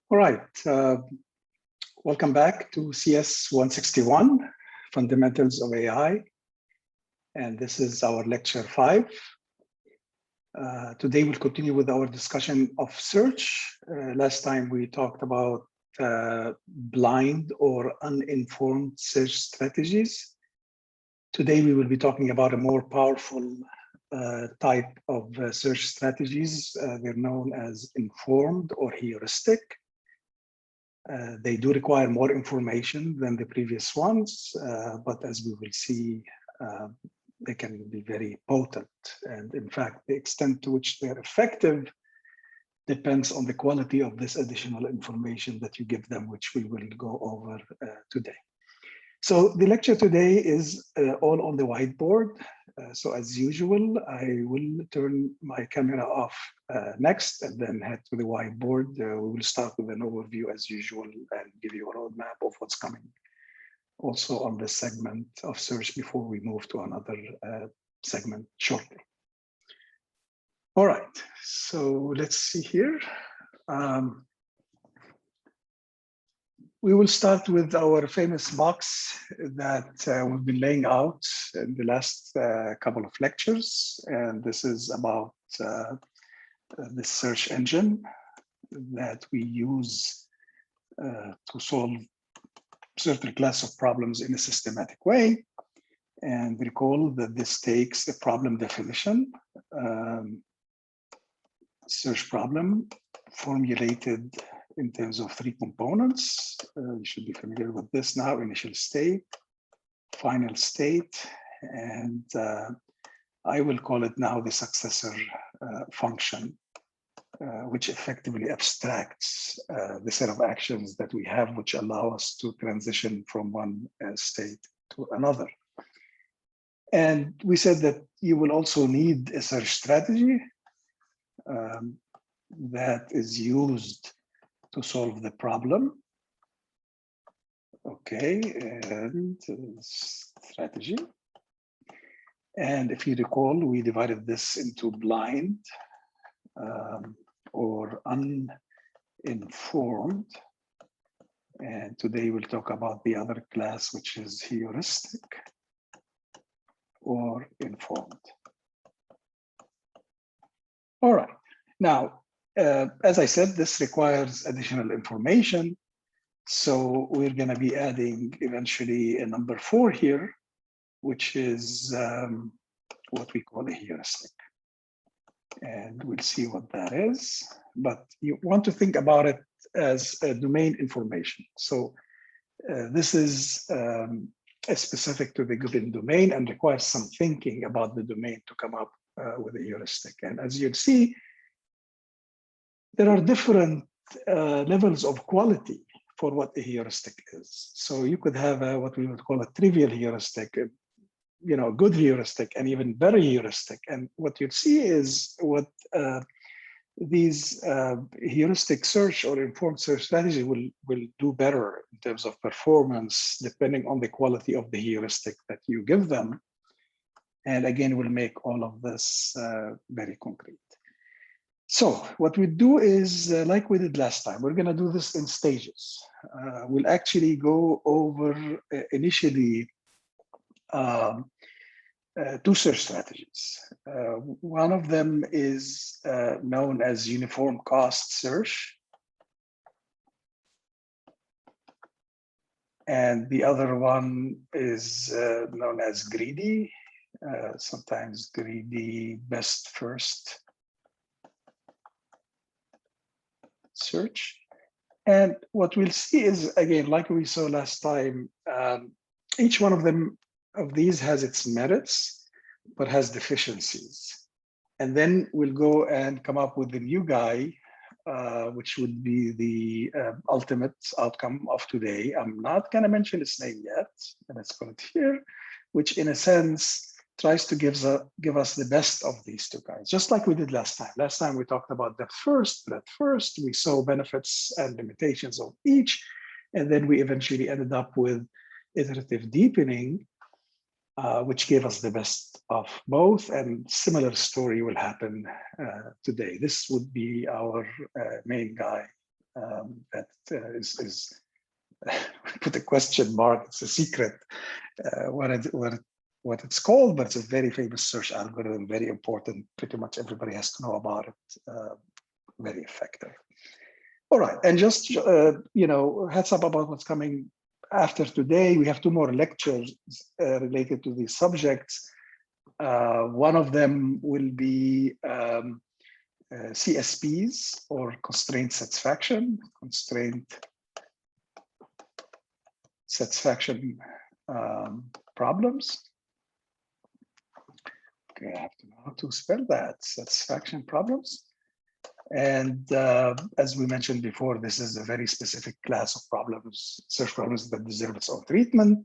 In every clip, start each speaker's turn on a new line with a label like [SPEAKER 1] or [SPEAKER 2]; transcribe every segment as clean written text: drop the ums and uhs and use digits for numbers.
[SPEAKER 1] All right, welcome back to CS 161, Fundamentals of AI. And this is our lecture 5. Today we'll continue with our discussion of search. Last time we talked about blind or uninformed search strategies. Today we will be talking about a more powerful type of search strategies. They're known as informed or heuristic. They do require more information than the previous ones, but as we will see, they can be very potent. And in fact, the extent to which they're effective depends on the quality of this additional information that you give them, which we will go over today. So the lecture today is all on the whiteboard. So as usual, I will turn my camera off next and then head to the whiteboard. We will start with an overview as usual and give you a roadmap of what's coming also on this segment of search before we move to another segment shortly. All right, so let's see here. We will start with our famous box that we've been laying out in the last couple of lectures. And this is about the search engine that we use to solve certain class of problems in a systematic way. And recall that this takes a problem definition, search problem formulated in terms of 3 components. You should be familiar with this now: initial state, final state, and I will call it now the successor function, which effectively abstracts the set of actions that we have, which allow us to transition from one state to another. And we said that you will also need a search strategy that is used to solve the problem. Okay, and strategy. And if you recall, we divided this into blind or uninformed. And today we'll talk about the other class, which is heuristic or informed. All right, now, as I said, this requires additional information. So we're going to be adding eventually a number 4 here, which is what we call a heuristic. And we'll see what that is. But you want to think about it as a domain information. So this is specific to the given domain and requires some thinking about the domain to come up with a heuristic. And as you'll see, there are different levels of quality for what a heuristic is. So you could have what we would call a trivial heuristic, good heuristic, and even better heuristic. And what you'd see is what these heuristic search or informed search strategy will do better in terms of performance, depending on the quality of the heuristic that you give them. And again, we'll make all of this very concrete. So what we do is, like we did last time, we're going to do this in stages. We'll actually go over initially 2 search strategies. One of them is known as uniform cost search. And the other one is known as greedy, sometimes greedy best first search. And what we'll see is, again, like we saw last time, each one of these has its merits, but has deficiencies. And then we'll go and come up with the new guy, which would be the ultimate outcome of today. I'm not going to mention its name yet, and let's put it here, which in a sense tries to give us the best of these 2 guys, just like we did last time. Last time we talked about depth first, breadth first. We saw benefits and limitations of each, and then we eventually ended up with iterative deepening, which gave us the best of both. And similar story will happen today. This would be our main guy that is put a question mark. It's a secret what it's called, but it's a very famous search algorithm, very important. Pretty much everybody has to know about it. Very effective. All right, and just heads up about what's coming after today. We have 2 more lectures related to these subjects. One of them will be CSPs, or constraint satisfaction, problems. Okay, I have to know how to spell that, satisfaction problems. And as we mentioned before, this is a very specific class of problems, search problems that deserve its own treatment.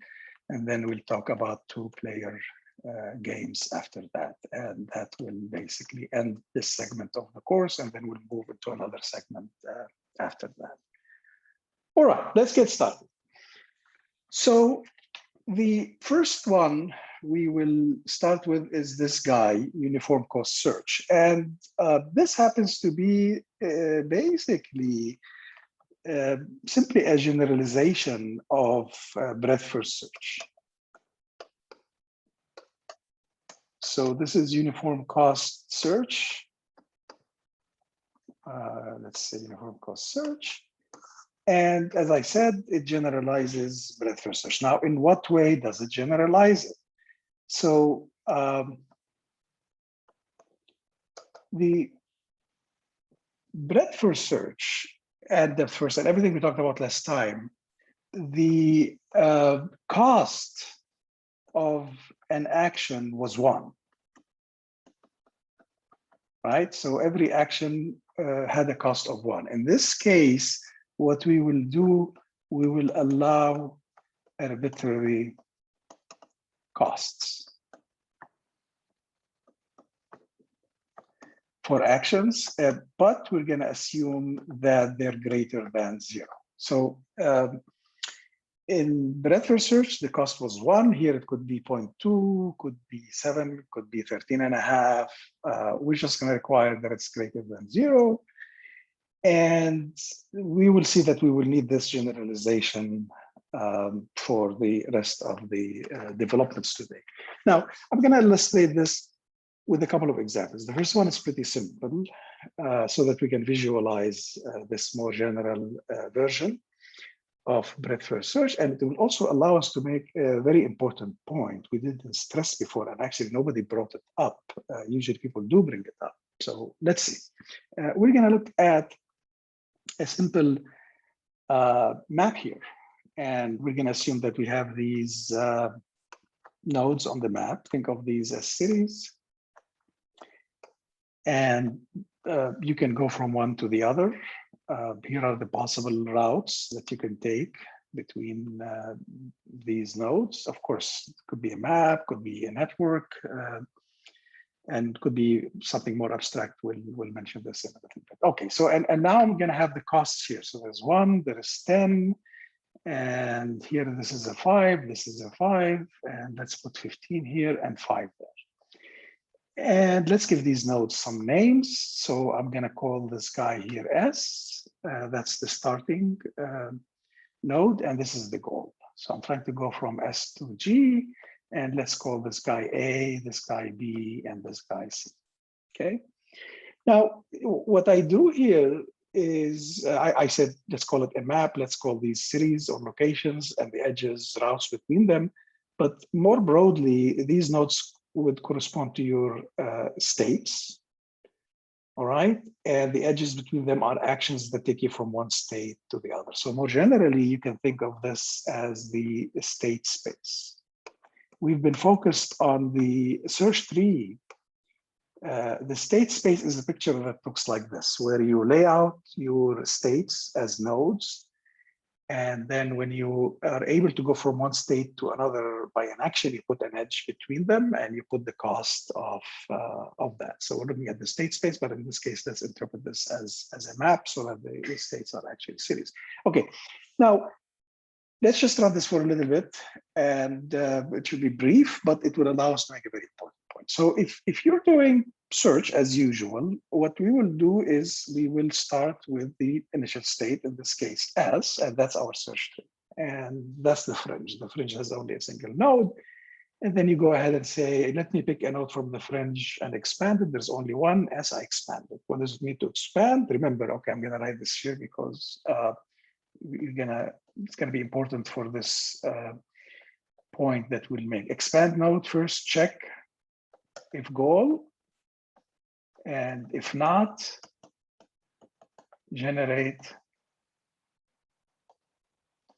[SPEAKER 1] And then we'll talk about 2-player games after that. And that will basically end this segment of the course, and then we'll move into another segment after that. All right, let's get started. So the first one we will start with is this guy, uniform cost search. And this happens to be basically simply a generalization of breadth first search. So this is uniform cost search. Let's say uniform cost search. And as I said, it generalizes breadth first search. Now, in what way does it generalize it? So the breadth first search and depth first, and everything we talked about last time, the cost of an action was 1, right? So every action had a cost of 1. In this case, what we will do, we will allow arbitrary costs for actions, but we're going to assume that they're greater than 0. So in breadth first search, the cost was 1. Here it could be 0.2, could be 7, could be 13.5. We're just going to require that it's greater than 0. And we will see that we will need this generalization for the rest of the developments today. Now, I'm going to illustrate this with a couple of examples. The first one is pretty simple, so that we can visualize this more general version of breadth first search. And it will also allow us to make a very important point we didn't stress before, and actually nobody brought it up. Usually people do bring it up. So let's see. We're going to look at a simple map here. And we're going to assume that we have these nodes on the map. Think of these as cities. And you can go from one to the other. Here are the possible routes that you can take between these nodes. Of course, it could be a map, could be a network, and could be something more abstract. We'll mention this in a little bit. Okay, so and now I'm going to have the costs here. So there's 1, there is 10, and here this is a 5, this is a 5, and let's put 15 here and 5 there. And let's give these nodes some names. So I'm going to call this guy here S. That's the starting node, and this is the goal. So I'm trying to go from S to G, and let's call this guy A, this guy B, and this guy C. Okay. Now, what I do here is I said, let's call it a map. Let's call these cities or locations and the edges, routes between them. But more broadly, these nodes would correspond to your states. All right. And the edges between them are actions that take you from one state to the other. So more generally, you can think of this as the state space. We've been focused on the search tree. The state space is a picture that looks like this, where you lay out your states as nodes. And then when you are able to go from one state to another by an action, you put an edge between them and you put the cost of that. So we're looking at the state space, but in this case, let's interpret this as a map so that the states are actually cities. Okay, now let's just run this for a little bit, and it should be brief, but it will allow us to make a very important point. point. So if you're doing search as usual, what we will do is we will start with the initial state, in this case S, and that's our search tree. And that's the fringe. The fringe has only a single node. And then you go ahead and say, let me pick a node from the fringe and expand it. There's only one, S, I expand it. What does it mean to expand? Remember, okay, I'm gonna write this here because it's gonna be important for this point that we'll make. Expand node first, check if goal, and if not, generate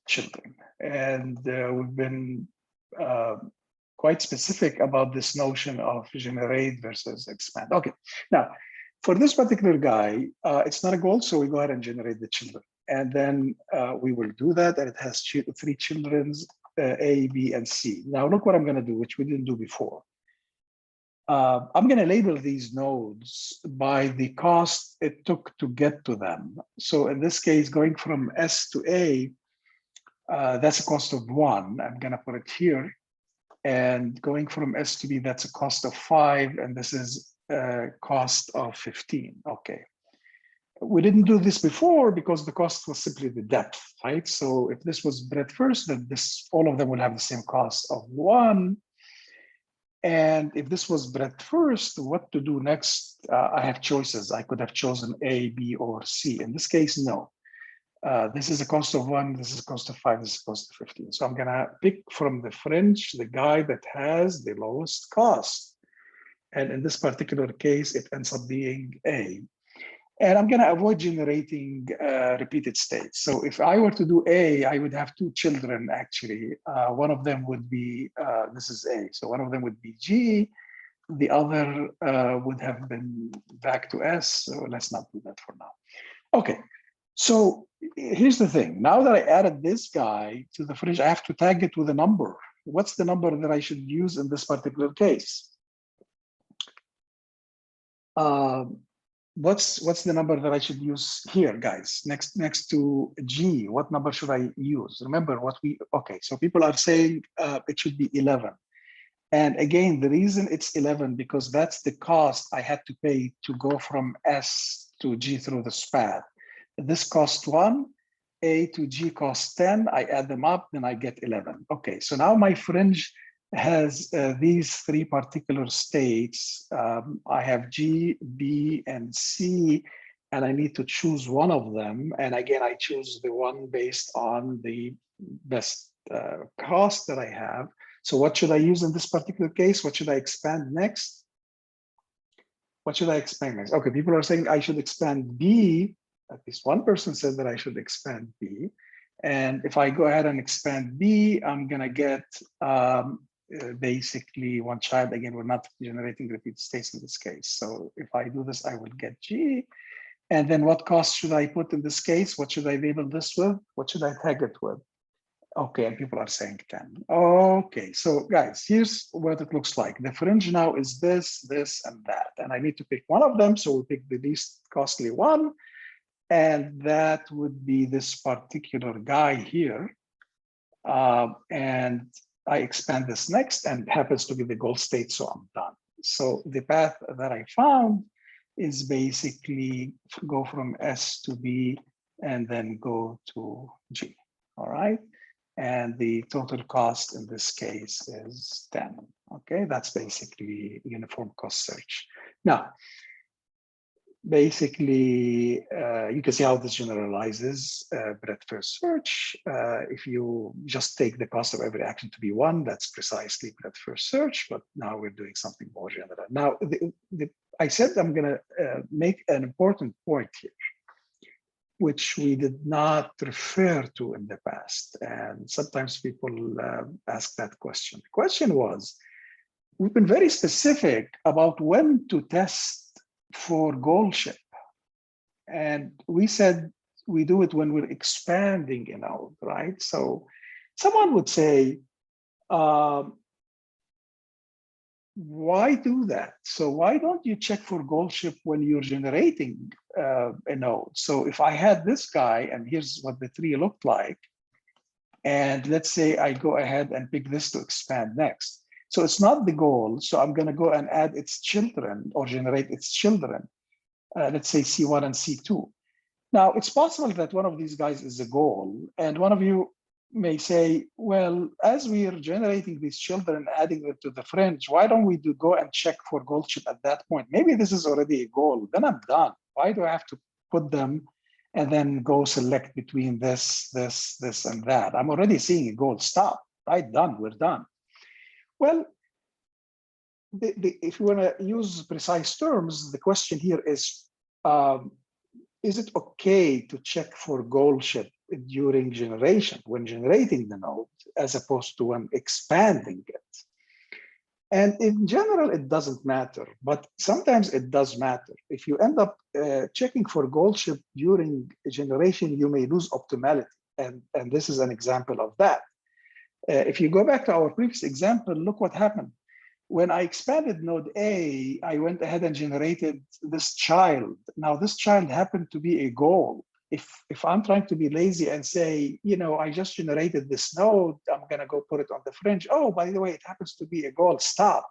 [SPEAKER 1] children. And we've been quite specific about this notion of generate versus expand. Okay, now for this particular guy, it's not a goal, so we go ahead and generate the children. And then we will do that, and it has three children's, A, B, and C. Now look what I'm gonna do, which we didn't do before. I'm gonna label these nodes by the cost it took to get to them. So in this case, going from S to A, that's a cost of 1. I'm gonna put it here. And going from S to B, that's a cost of 5, and this is a cost of 15. Okay. We didn't do this before because the cost was simply the depth, right? So if this was breadth first, then all of them will have the same cost of 1. And if this was breadth first, what to do next? I have choices. I could have chosen A, B, or C. In this case, no. This is a cost of 1, this is a cost of 5, this is a cost of 15. So I'm gonna pick from the fringe the guy that has the lowest cost. And in this particular case, it ends up being A. And I'm gonna avoid generating repeated states. So if I were to do A, I would have 2 children actually. One of them would be, this is A. So one of them would be G, the other would have been back to S. So let's not do that for now. Okay. So here's the thing. Now that I added this guy to the fringe, I have to tag it with a number. What's the number that I should use in this particular case? What's the number that I should use here, guys? Next to G, what number should I use? Remember okay, so people are saying it should be 11. And again, the reason it's 11, because that's the cost I had to pay to go from S to G through this path. This cost 1, A to G costs 10, I add them up, then I get 11. Okay, so now my fringe has these 3 particular states. I have G, B, and C, and I need to choose one of them. And again, I choose the one based on the best cost that I have. So what should I use in this particular case? What should I expand next? What should I expand next? Okay, people are saying I should expand B. At least one person said that I should expand B. And if I go ahead and expand B, I'm gonna get basically one child. Again, we're not generating repeat states in this case. So if I do this, I will get G. And then what cost should I put in this case? What should I label this with? What should I tag it with? Okay, and people are saying 10. Okay, so guys, here's what it looks like. The fringe now is this, this, and that. And I need to pick one of them. So we pick the least costly one. And that would be this particular guy here. And I expand this next, and it happens to be the goal state, so I'm done. So the path that I found is basically go from S to B and then go to G, all right? And the total cost in this case is 10, okay? That's basically uniform cost search. Now, basically, you can see how this generalizes breadth first search. If you just take the cost of every action to be 1, that's precisely breadth first search, but now we're doing something more general. Now, I said I'm gonna make an important point here, which we did not refer to in the past. And sometimes people ask that question. The question was, we've been very specific about when to test for goalship. And we said we do it when we're expanding a node, right? So someone would say, why do that? So why don't you check for goalship when you're generating a node? So if I had this guy, and here's what the tree looked like, and let's say I go ahead and pick this to expand next. So it's not the goal. So I'm going to go and add its children or generate its children. Let's say C1 and C2. Now, it's possible that one of these guys is a goal, and one of you may say, well, as we are generating these children and adding them to the fringe, why don't we go and check for goalship at that point? Maybe this is already a goal, then I'm done. Why do I have to put them and then go select between this, and that? I'm already seeing a goal. Stop, right? Done, we're done. Well, if you want to use precise terms, the question here is it okay to check for goalship during generation, when generating the node, as opposed to when expanding it? And in general, it doesn't matter, but sometimes it does matter. If you end up checking for goalship during generation, you may lose optimality. And this is an example of that. If you go back to our previous example, look what happened. When I expanded node A, I went ahead and generated this child. Now, this child happened to be a goal. If I'm trying to be lazy and say, I just generated this node, I'm going to go put it on the fringe. Oh, by the way, it happens to be a goal. Stop.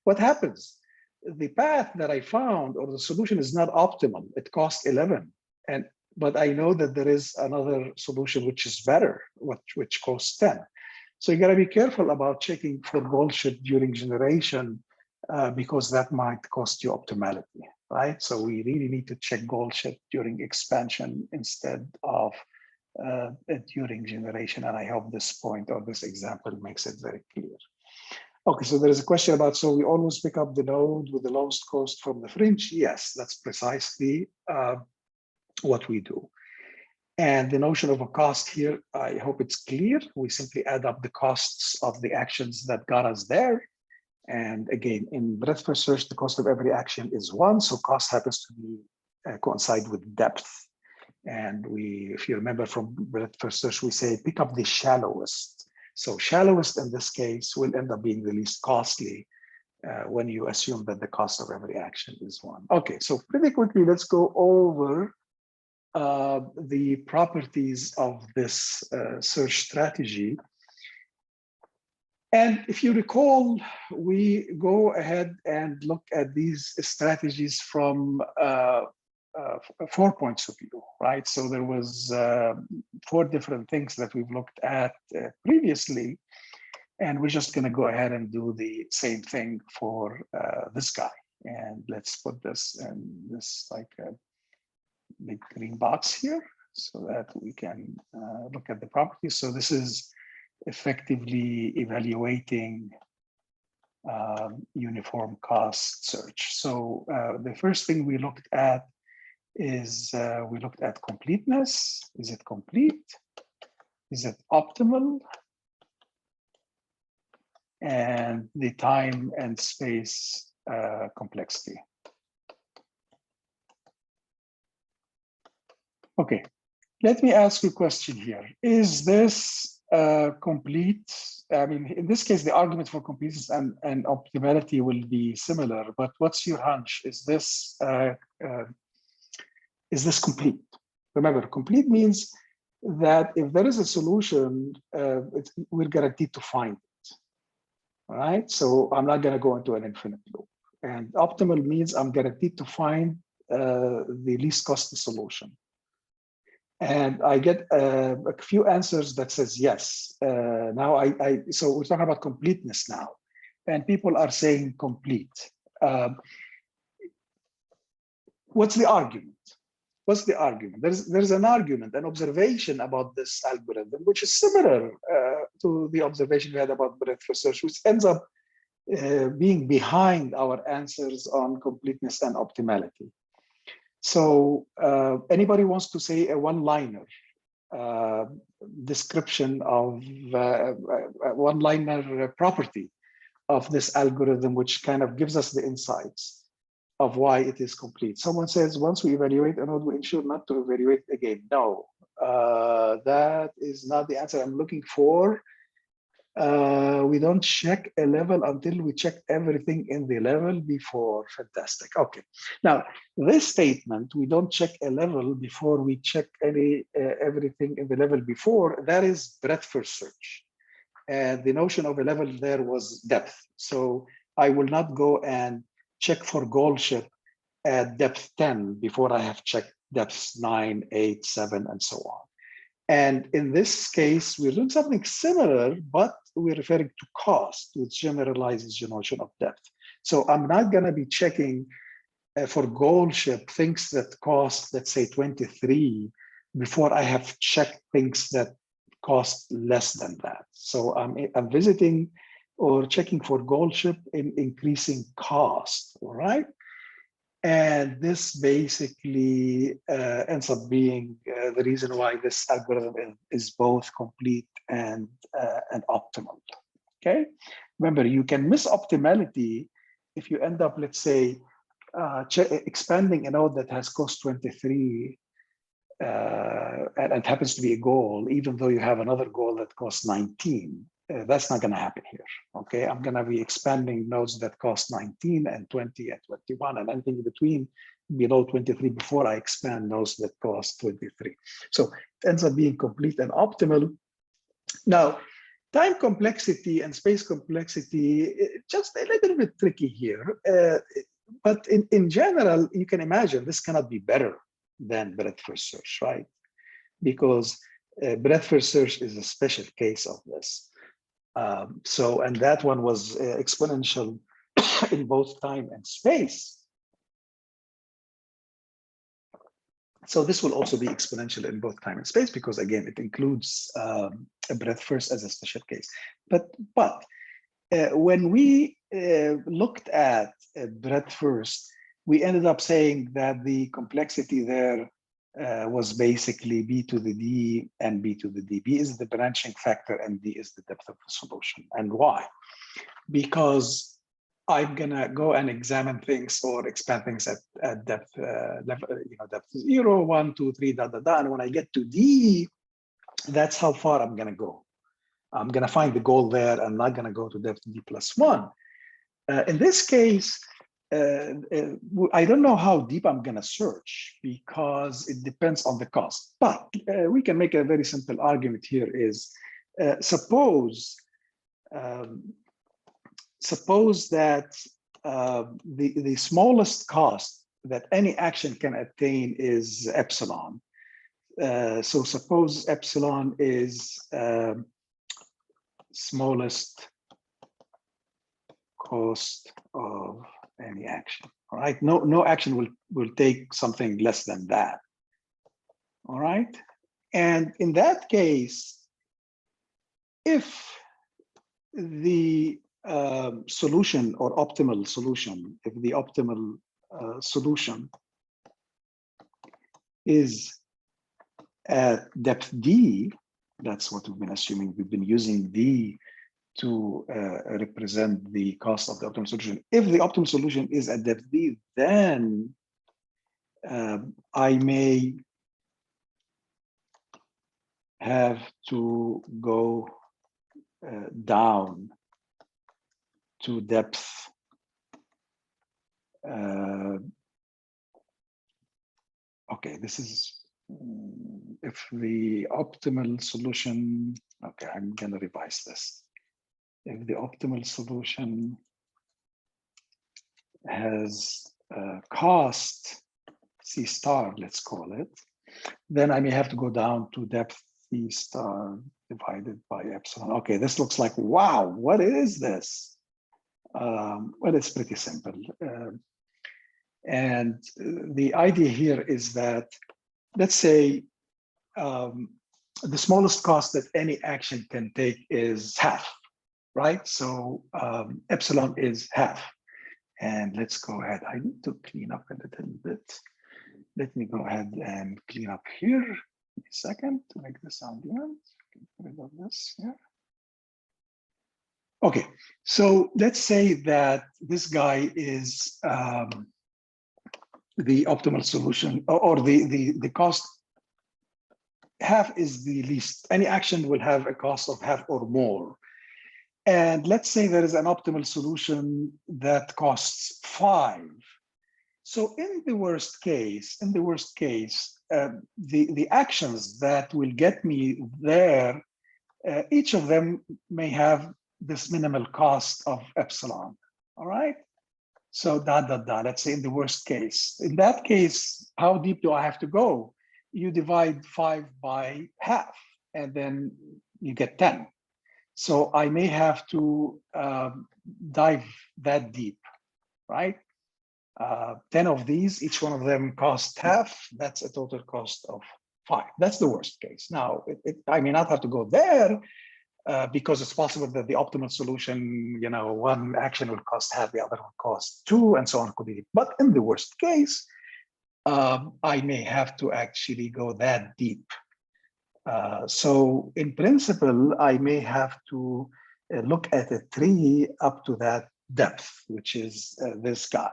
[SPEAKER 1] What happens? The path that I found, or the solution, is not optimal. It costs 11. But I know that there is another solution which is better, which costs 10. So you got to be careful about checking for goalship during generation because that might cost you optimality, right? So we really need to check goalship during expansion instead of during generation. And I hope this point or this example makes it very clear. Okay, so there is a question about, so we always pick up the node with the lowest cost from the fringe? Yes, that's precisely what we do. And the notion of a cost here, I hope it's clear. We simply add up the costs of the actions that got us there. And again, in breadth first search, the cost of every action is 1. So cost happens to be coincide with depth. And if you remember from breadth first search, we say pick up the shallowest. So shallowest in this case will end up being the least costly when you assume that the cost of every action is 1. Okay, so pretty quickly, let's go over the properties of this search strategy. And if you recall, we go ahead and look at these strategies from 4 points of view, right? So there was 4 different things that we've looked at previously, and we're just going to go ahead and do the same thing for this guy. And let's put this in this like a big green box here so that we can look at the properties. So this is effectively evaluating uniform cost search. So the first thing we looked at is we looked at completeness. Is it complete? Is it optimal? And the time and space complexity. Okay, let me ask you a question here. Is this complete? I mean, in this case, the argument for completeness and optimality will be similar, but what's your hunch? Is this complete? Remember, complete means that if there is a solution, we're guaranteed to find it, all right? So I'm not gonna go into an infinite loop. And optimal means I'm guaranteed to find the least costly solution. And I get a few answers that says yes. Now so we're talking about completeness now, and people are saying complete. What's the argument? What's the argument? There's an argument, an observation about this algorithm, which is similar to the observation we had about breadth first search, which ends up being behind our answers on completeness and optimality. So anybody wants to say a one-liner description of a one-liner property of this algorithm, which kind of gives us the insights of why it is complete? Someone says, once we evaluate a node, we ensure not to evaluate again. No, that is not the answer I'm looking for. We don't check a level until we check everything in the level before. Fantastic. Okay. Now, this statement, we don't check a level before we check everything in the level before, that is breadth first search. And the notion of a level there was depth. So I will not go and check for goal ship at depth 10 before I have checked depths 9, 8, 7, and so on. And in this case, we're doing something similar, but we're referring to cost, which generalizes the notion of depth. So I'm not going to be checking for goal ship things that cost, let's say 23, before I have checked things that cost less than that. So I'm visiting or checking for goal ship in increasing cost, all right? And this basically ends up being the reason why this algorithm is both complete and optimal, okay? Remember, you can miss optimality if you end up, let's say, expanding a node that has cost 23 and it happens to be a goal, even though you have another goal that costs 19. That's not going to happen here. Okay, I'm going to be expanding nodes that cost 19 and 20 and 21 and anything in between below 23 before I expand nodes that cost 23. So it ends up being complete and optimal. Now, time complexity and space complexity, just a little bit tricky here. But in general, you can imagine this cannot be better than breadth first search, right? Because breadth first search is a special case of this. And that one was exponential in both time and space. So this will also be exponential in both time and space because, again, it includes a breadth first as a special case. But when we looked at breadth first, we ended up saying that the complexity there was basically B to the D and B to the D. B is the branching factor and D is the depth of the solution. And why? Because I'm gonna go and examine things or expand things at depth level, depth 0, 1, 2, 3, and when I get to D, that's how far I'm gonna go. I'm gonna find the goal there. I'm not gonna go to depth D plus 1. In this case, I don't know how deep I'm going to search because it depends on the cost. But we can make a very simple argument here is suppose that the smallest cost that any action can attain is epsilon. So suppose epsilon is smallest cost of any action. All right, no action will take something less than that. All right, and in that case, if the solution or optimal solution, if the optimal solution is at depth D, that's what we've been assuming. We've been using D to represent the cost of the optimal solution. If the optimal solution is at depth D, then I may have to go down to depth okay, this is if the optimal solution, okay, I'm going to revise this. If the optimal solution has cost C star, let's call it, then I may have to go down to depth C star divided by epsilon. Okay, this looks like, wow, what is this? Well, it's pretty simple. And the idea here is that, let's say, the smallest cost that any action can take is half, right? So epsilon is half. And let's go ahead. I need to clean up a little bit. Let me go ahead and clean up here. Give me a second to make this ambient. Get rid of this here. Okay, so let's say that this guy is the optimal solution, or the cost. Half is the least. Any action will have a cost of half or more. And let's say there is an optimal solution that costs 5. So in the worst case, the actions that will get me there each of them may have this minimal cost of epsilon, all right? So dot, dot, dot, let's say in the worst case. In that case, how deep do I have to go? You divide 5 by half, and then you get 10. So I may have to dive that deep, right? 10 of these, each one of them cost half. That's a total cost of 5. That's the worst case. Now, I may not have to go there because it's possible that the optimal solution, one action will cost half, the other will cost 2, and so on. But in the worst case, I may have to actually go that deep. So in principle, I may have to look at a tree up to that depth, which is this guy.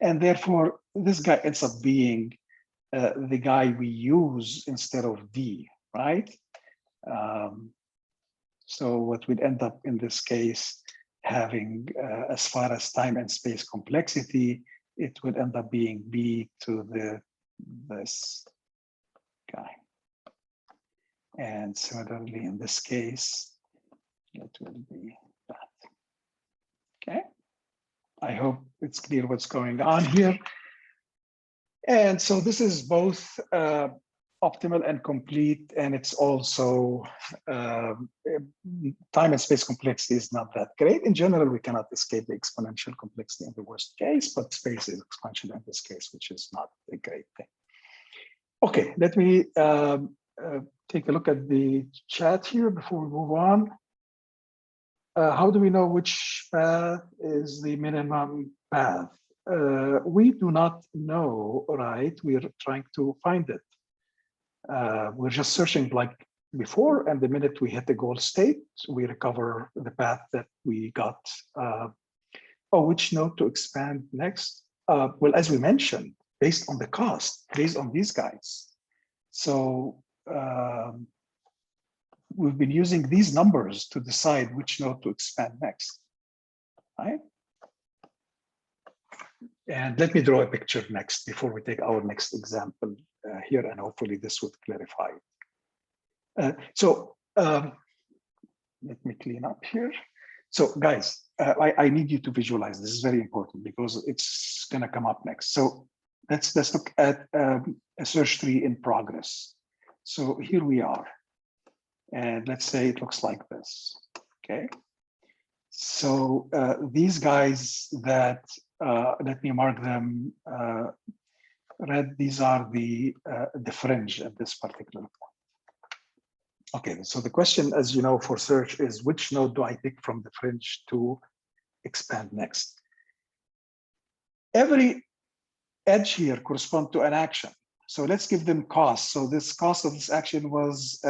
[SPEAKER 1] And therefore, this guy ends up being the guy we use instead of D, right? So what would end up in this case having, as far as time and space complexity, it would end up being B to this guy. And similarly, in this case, it will be that. Okay. I hope it's clear what's going on here. And so this is both optimal and complete, and it's also time and space complexity is not that great. In general, we cannot escape the exponential complexity in the worst case, but space is exponential in this case, which is not a great thing. Okay, let me take a look at the chat here before we move on. How do we know which path is the minimum path? We do not know, right? We're trying to find it. We're just searching like before, and the minute we hit the goal state, we recover the path that we got. Which node to expand next? Well, as we mentioned, based on the cost, based on these guys. So we've been using these numbers to decide which node to expand next, right? And let me draw a picture next before we take our next example here, and hopefully this would clarify it. Let me clean up here. So guys, I need you to visualize. This is very important because it's gonna come up next. So let's look at a search tree in progress. So here we are. And let's say it looks like this, okay? So these guys that, let me mark them red, these are the fringe at this particular point. Okay, so the question, as you know, for search is which node do I pick from the fringe to expand next? Every edge here corresponds to an action. So let's give them cost. So this cost of this action was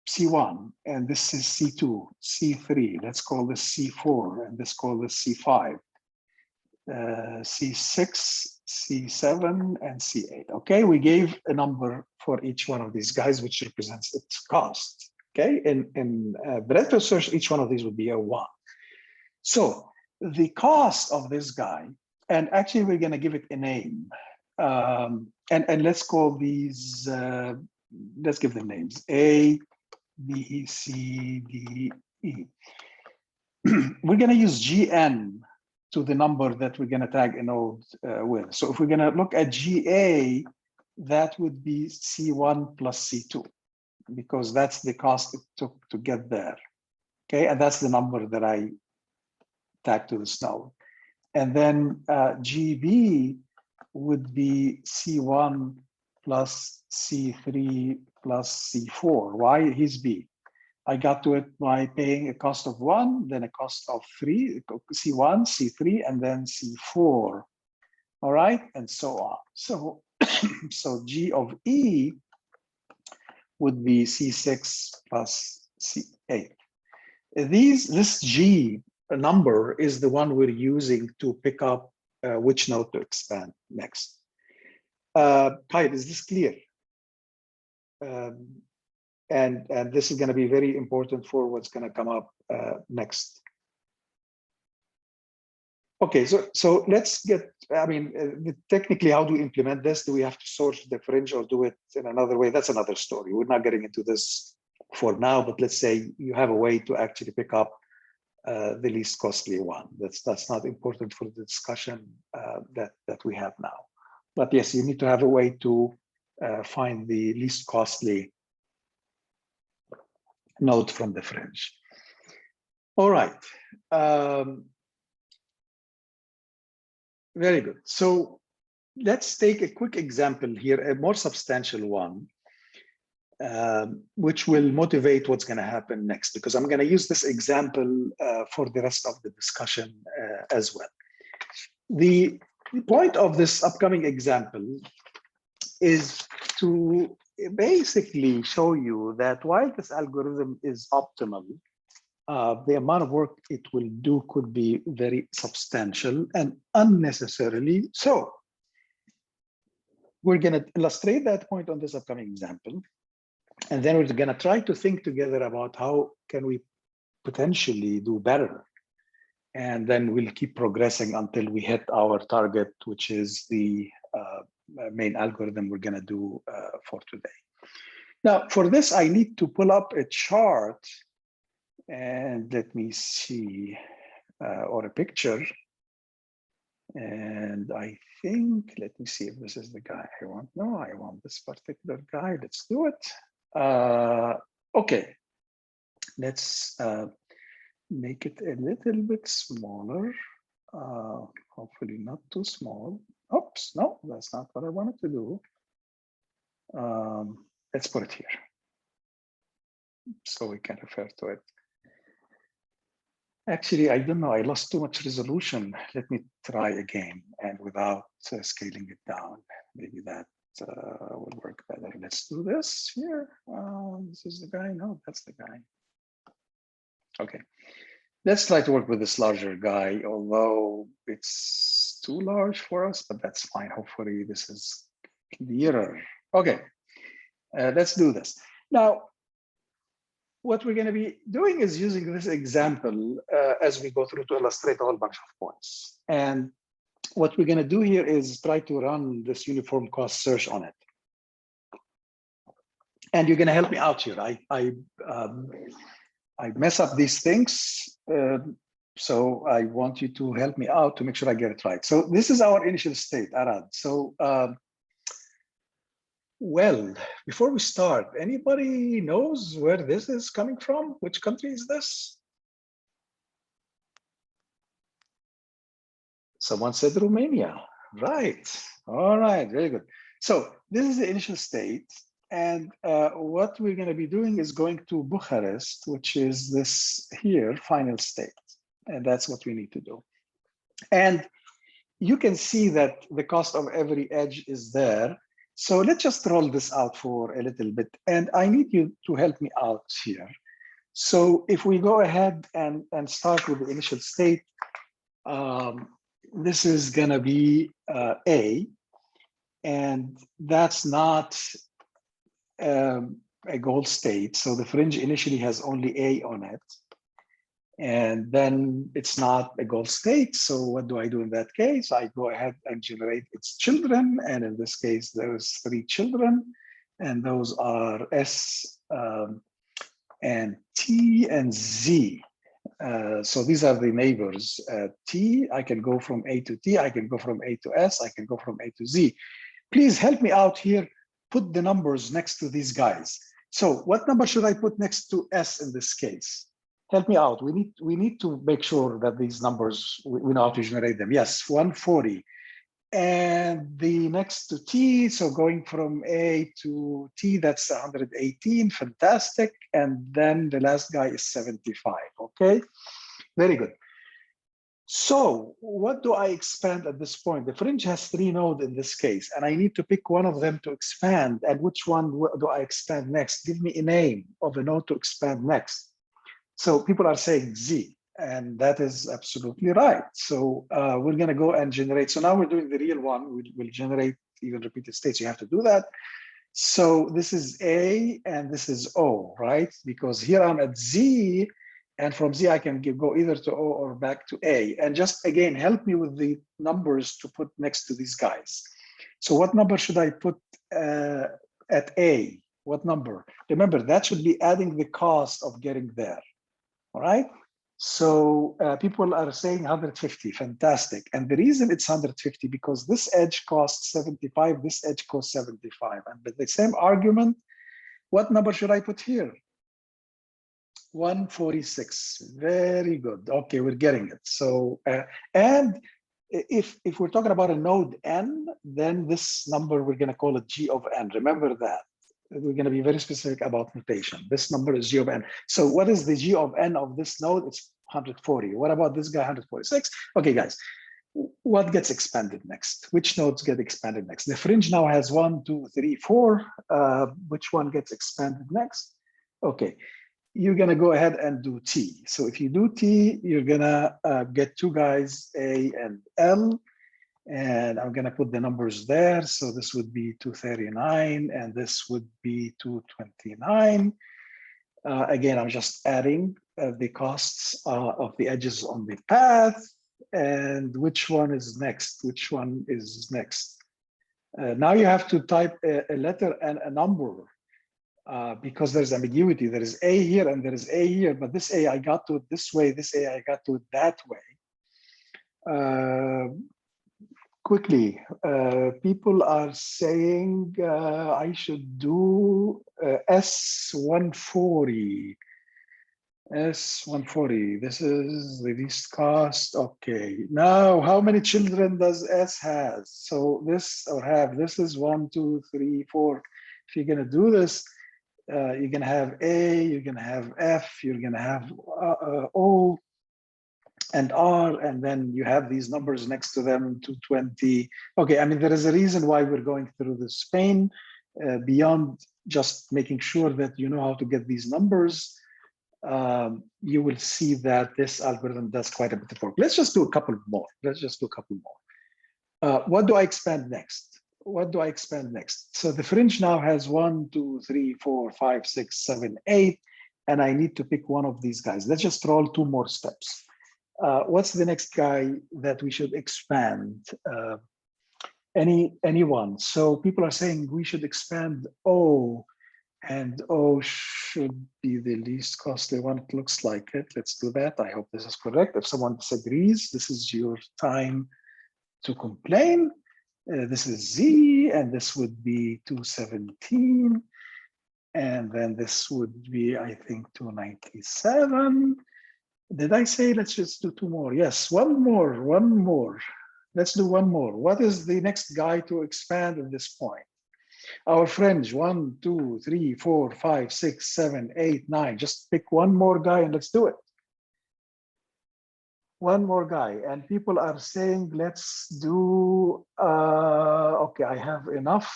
[SPEAKER 1] C1, and this is C2, C3, let's call this C4, and let's call this C5, C6, C7, and C8. Okay, we gave a number for each one of these guys, which represents its cost. Okay, in breadth of search, each one of these would be a 1. So the cost of this guy, and actually we're going to give it a name, and let's call these, let's give them names, A, B, C, D, E. We're going to use GN to the number that we're going to tag a node with. So if we're going to look at GA, that would be C1 plus C2, because that's the cost it took to get there. Okay, and that's the number that I tag to this node. And then GB would be C1 plus C3 plus C4. Why? He's B. I got to it by paying a cost of 1, then a cost of 3, C1, C3, and then C4. All right, and so on. So, so G of E would be C6 plus C8. This G number is the one we're using to pick up which node to expand next. Kyle, is this clear? And this is going to be very important for what's going to come up next. Okay, so let's get, I mean, technically, how do we implement this? Do we have to source the fringe or do it in another way? That's another story. We're not getting into this for now, but let's say you have a way to actually pick up the least costly one. That's not important for the discussion that we have now. But yes, you need to have a way to find the least costly node from the fringe. All right. Very good. So let's take a quick example here, a more substantial one, which will motivate what's going to happen next, because I'm going to use this example for the rest of the discussion as well. The point of this upcoming example is to basically show you that while this algorithm is optimal, the amount of work it will do could be very substantial and unnecessarily so. We're going to illustrate that point on this upcoming example. And then we're going to try to think together about how can we potentially do better. And then we'll keep progressing until we hit our target, which is the main algorithm we're going to do for today. Now, for this, I need to pull up a chart. And let me see, or a picture. And I think, let me see if this is the guy I want. No, I want this particular guy. Let's do it. Okay, let's make it a little bit smaller. Hopefully not too small. Oops, no, that's not what I wanted to do. Let's put it here so we can refer to it. Actually, I don't know, I lost too much resolution. Let me try again, and without scaling it down. Maybe that will work better. Let's do this here. This is the guy, no, that's the guy. Okay, let's try to work with this larger guy, although it's too large for us, but that's fine. Hopefully this is clearer. Okay, let's do this. Now, what we're going to be doing is using this example as we go through to illustrate a whole bunch of points. And what we're going to do here is try to run this uniform cost search on it. And you're going to help me out here. I mess up these things. So I want you to help me out to make sure I get it right. So this is our initial state, Arad. So well, before we start, anybody knows where this is coming from? Which country is this? Someone said Romania. Right. All right, very good. So this is the initial state. And what we're going to be doing is going to Bucharest, which is this here, final state. And that's what we need to do. And you can see that the cost of every edge is there. So let's just roll this out for a little bit. And I need you to help me out here. So if we go ahead and start with the initial state, this is going to be A. And that's not a goal state. So the fringe initially has only A on it. And then it's not a goal state. So what do I do in that case? I go ahead and generate its children. And in this case, there's 3 children. And those are S and T and Z. So these are the neighbors. T, I can go from A to T. I can go from A to S. I can go from A to Z. Please help me out here. Put the numbers next to these guys. So what number should I put next to S in this case? Help me out. We need to make sure that these numbers, we know how to generate them. Yes, 140. And the next to T, so going from A to T, that's 118, fantastic. And then the last guy is 75, okay? Very good. So what do I expand at this point? The fringe has 3 nodes in this case, and I need to pick one of them to expand. And which one do I expand next? Give me a name of a node to expand next. So people are saying Z, and that is absolutely right. So we're going to go and generate. So now we're doing the real one. We'll generate even repeated states. You have to do that. So this is A and this is O, right? Because here I'm at Z, and from Z I can go either to O or back to A. And just again, help me with the numbers to put next to these guys. So what number should I put at A? What number? Remember, that should be adding the cost of getting there. All right. So people are saying 150, fantastic. And the reason it's 150 because this edge costs 75, this edge costs 75. And with the same argument, what number should I put here? 146. Very good. Okay, we're getting it. So and if we're talking about a node n, then this number we're going to call it g of n. Remember that. We're going to be very specific about notation. This number is g of n. So what is the g of n of this node? It's 140. What about this guy, 146? Okay, guys, what gets expanded next? Which nodes get expanded next? The fringe now has 1, 2, 3, 4. Which one gets expanded next? Okay, you're going to go ahead and do T. So if you do T, you're going to get two guys, A and L. And I'm going to put the numbers there. So this would be 239 and this would be 229. Again, I'm just adding the costs of the edges on the path. And which one is next? Which one is next? Now you have to type a letter and a number because there's ambiguity. There is A here and there is A here, but this A I got to it this way, this A I got to it that way. Quickly, people are saying I should do S140. S140, this is the least cost. Okay, now how many children does S has? So this or have, this is 1, 2, 3, 4. If you're gonna do this, you're gonna have A, you're gonna have F, you're gonna have O, and R, and then you have these numbers next to them, 220. Okay, I mean, there is a reason why we're going through this pain beyond just making sure that you know how to get these numbers. You will see that this algorithm does quite a bit of work. Let's just do a couple more. Let's just do a couple more. What do I expand next? What do I expand next? So the fringe now has 1, 2, 3, 4, 5, 6, 7, 8, and I need to pick one of these guys. Let's just roll 2 more steps. What's the next guy that we should expand? Anyone. So people are saying we should expand O, and O should be the least costly one. It looks like it. Let's do that. I hope this is correct. If someone disagrees, this is your time to complain. This is Z, and this would be 217. And then this would be, I think, 297. Did I say let's just do 2 more? Yes, one more. Let's do 1 more. What is the next guy to expand at this point? Our fringe, 1, 2, 3, 4, 5, 6, 7, 8, 9. Just pick 1 more guy and let's do it. 1 more guy. And people are saying, let's do, okay, I have enough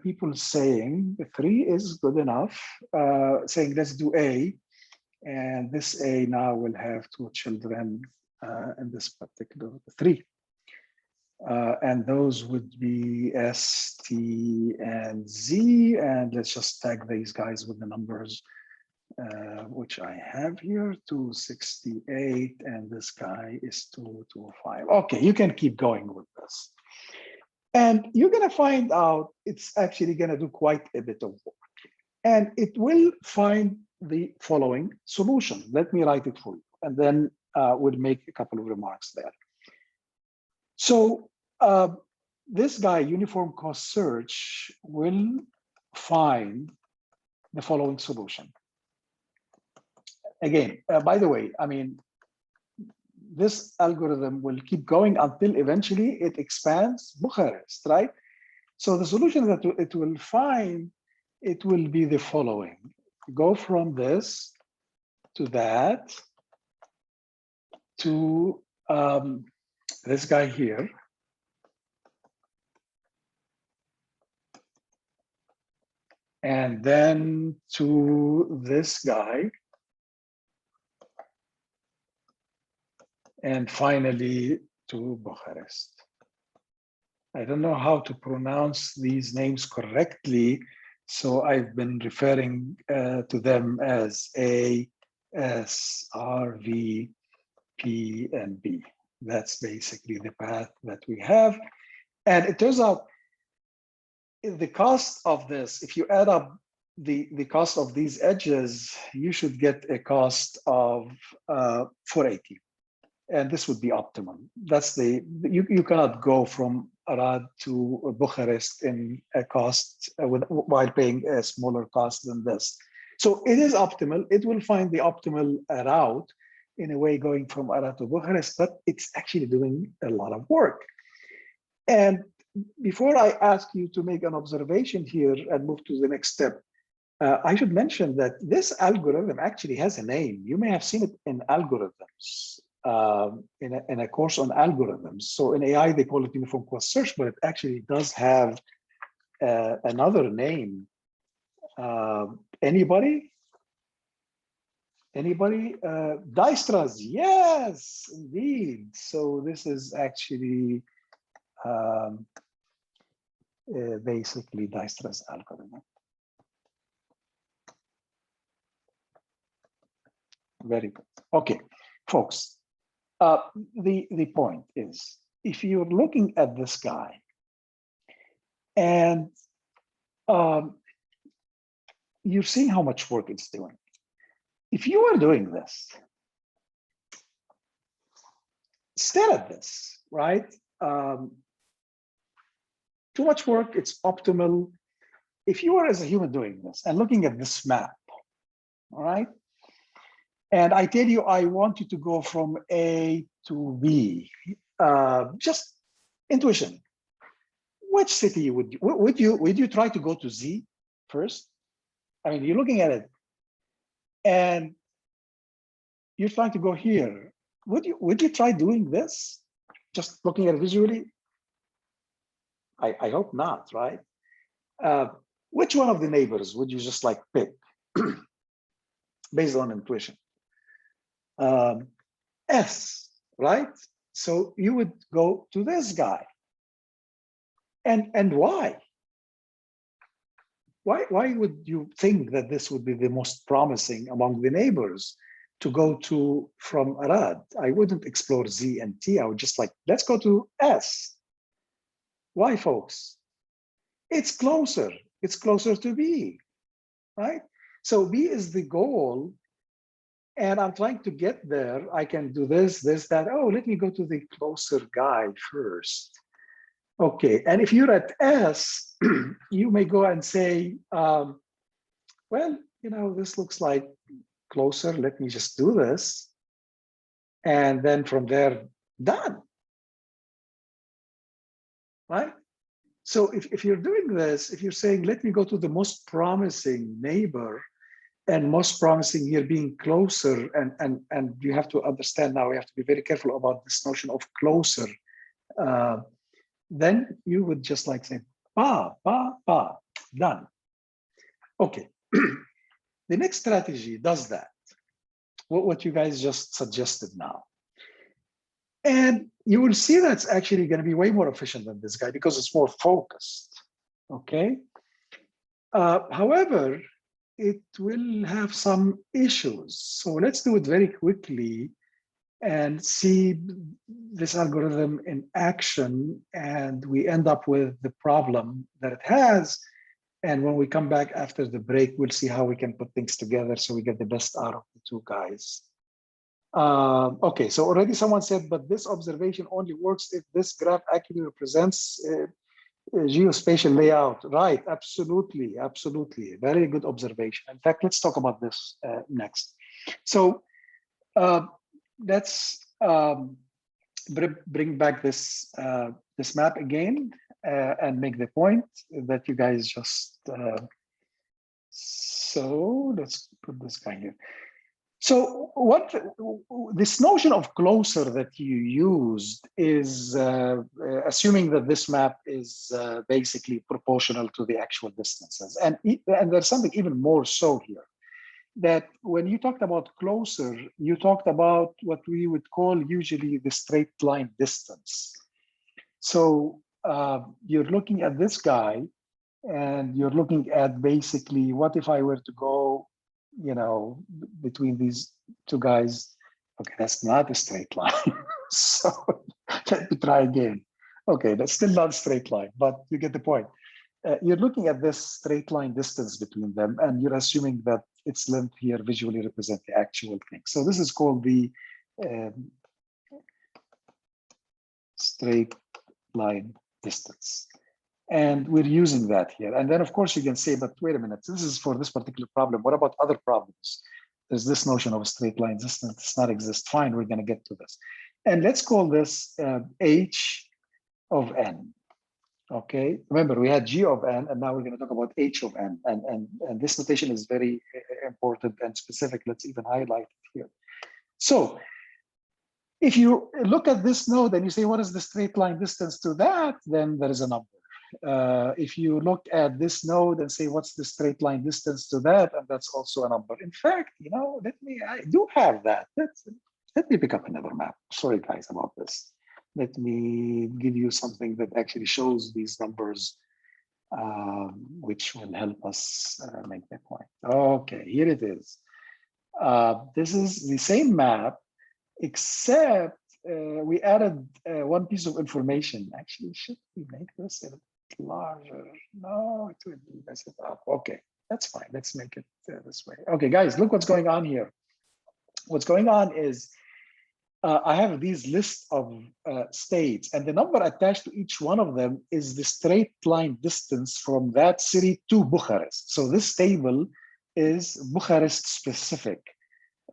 [SPEAKER 1] people saying 3 is good enough, saying let's do A. And this A now will have 2 children in this particular 3. And those would be S, T, and Z. And let's just tag these guys with the numbers, which I have here, 268, and this guy is 225. Okay, you can keep going with this. And you're gonna find out it's actually gonna do quite a bit of work. And it will find the following solution. Let me write it for you, and then we'll make a couple of remarks there. So this guy, uniform cost search, will find the following solution. Again, by the way, I mean, this algorithm will keep going until eventually it expands Bucharest, right? So the solution that it will find, it will be the following. Go from this to that to this guy here. And then to this guy. And finally to Bucharest. I don't know how to pronounce these names correctly, so I've been referring to them as A, S, R, V, P, and B. That's basically the path that we have. And it turns out the cost of this, if you add up the cost of these edges, you should get a cost of 480. And this would be optimal. That's you cannot go from Arad to Bucharest in a cost while paying a smaller cost than this. So it is optimal. It will find the optimal route in a way going from Arad to Bucharest, but it's actually doing a lot of work. And before I ask you to make an observation here and move to the next step, I should mention that this algorithm actually has a name. You may have seen it in algorithms, in a course on algorithms. So in AI, they call it uniform quest search, but it actually does have another name. Anybody? Dijkstra's, yes, indeed. So this is actually basically Dijkstra's algorithm. Very good. Okay, folks, the point is, if you're looking at this guy and you're seeing how much work it's doing. If you are doing this, stare at this, right? Too much work, it's optimal. If you are as a human doing this and looking at this map, all right? And I tell you, I want you to go from A to B, just intuition. Which city would you try to go to Z first? I mean, you're looking at it and you're trying to go here. Would you try doing this? Just looking at it visually? I hope not, right? Which one of the neighbors would you just like pick based on intuition? S, right? So you would go to this guy. And why? Why would you think that this would be the most promising among the neighbors to go to from Arad? I wouldn't explore Z and T. I would just like, let's go to S. Why, folks? It's closer. It's closer to B, right? So B is the goal. And I'm trying to get there. I can do this, that. Oh, let me go to the closer guy first. Okay, and if you're at S, you may go and say, well, this looks like closer. Let me just do this. And then from there, done. Right? So if you're doing this, if you're saying, let me go to the most promising neighbor, and most promising here being closer, and you have to understand now, we have to be very careful about this notion of closer. Then you would just like say, done. Okay. The next strategy does that, what you guys just suggested now. And you will see that's actually going to be way more efficient than this guy because it's more focused, okay? However, it will have some issues. So let's do it very quickly and see this algorithm in action, and we end up with the problem that it has. And when we come back after the break, we'll see how we can put things together so we get the best out of the two guys. Okay, so already someone said, but this observation only works if this graph actually represents geospatial layout. Right, absolutely, absolutely. Very good observation. In fact, let's talk about this next. So let's bring back this this map again and make the point that you guys just so let's put this guy here. So what this notion of closer that you used is assuming that this map is basically proportional to the actual distances. And there's something even more so here, that when you talked about closer, you talked about what we would call usually the straight line distance. So you're looking at this guy and you're looking at basically, what if I were to go, between these two guys? Okay, that's not a straight line. So let me try again. Okay, that's still not a straight line, but you get the point. you're looking at this straight line distance between them, and you're assuming that its length here visually represents the actual thing. So this is called the straight line distance. And we're using that here. And then, of course, you can say, but wait a minute, this is for this particular problem. What about other problems? There's this notion of a straight line distance does not exist. Fine, we're going to get to this. And let's call this h of n. Okay, remember we had g of n, and now we're going to talk about h of n. And this notation is very important and specific. Let's even highlight it here. So if you look at this node and you say, what is the straight line distance to that? Then there is a number. If you look at this node and say, what's the straight line distance to that? And that's also a number. In fact, you know, I do have that. Let me pick up another map. Sorry, guys, about this. Let me give you something that actually shows these numbers, which will help us make that point. Okay, here it is. This is the same map, except we added one piece of information. Actually, should we make this a bit larger? No, it would mess it up. Okay, that's fine. Let's make it this way. Okay, guys, look what's going on here. What's going on is I have these lists of states, and the number attached to each one of them is the straight line distance from that city to Bucharest. So this table is Bucharest specific.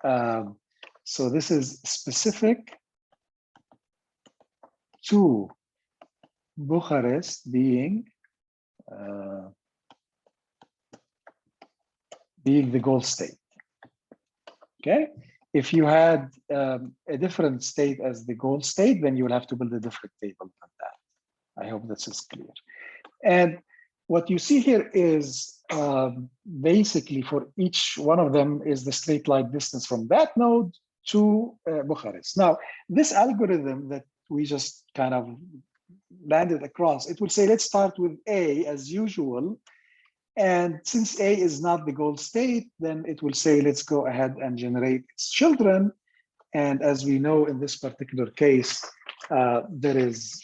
[SPEAKER 1] So this is specific to Bucharest being the goal state. Okay. If you had a different state as the goal state, then you will have to build a different table than that. I hope this is clear. And what you see here is basically for each one of them is the straight line distance from that node to Bucharest. Now, this algorithm that we just kind of landed across, it will say, let's start with A as usual. And since A is not the goal state, then it will say, let's go ahead and generate its children. And as we know, in this particular case, there is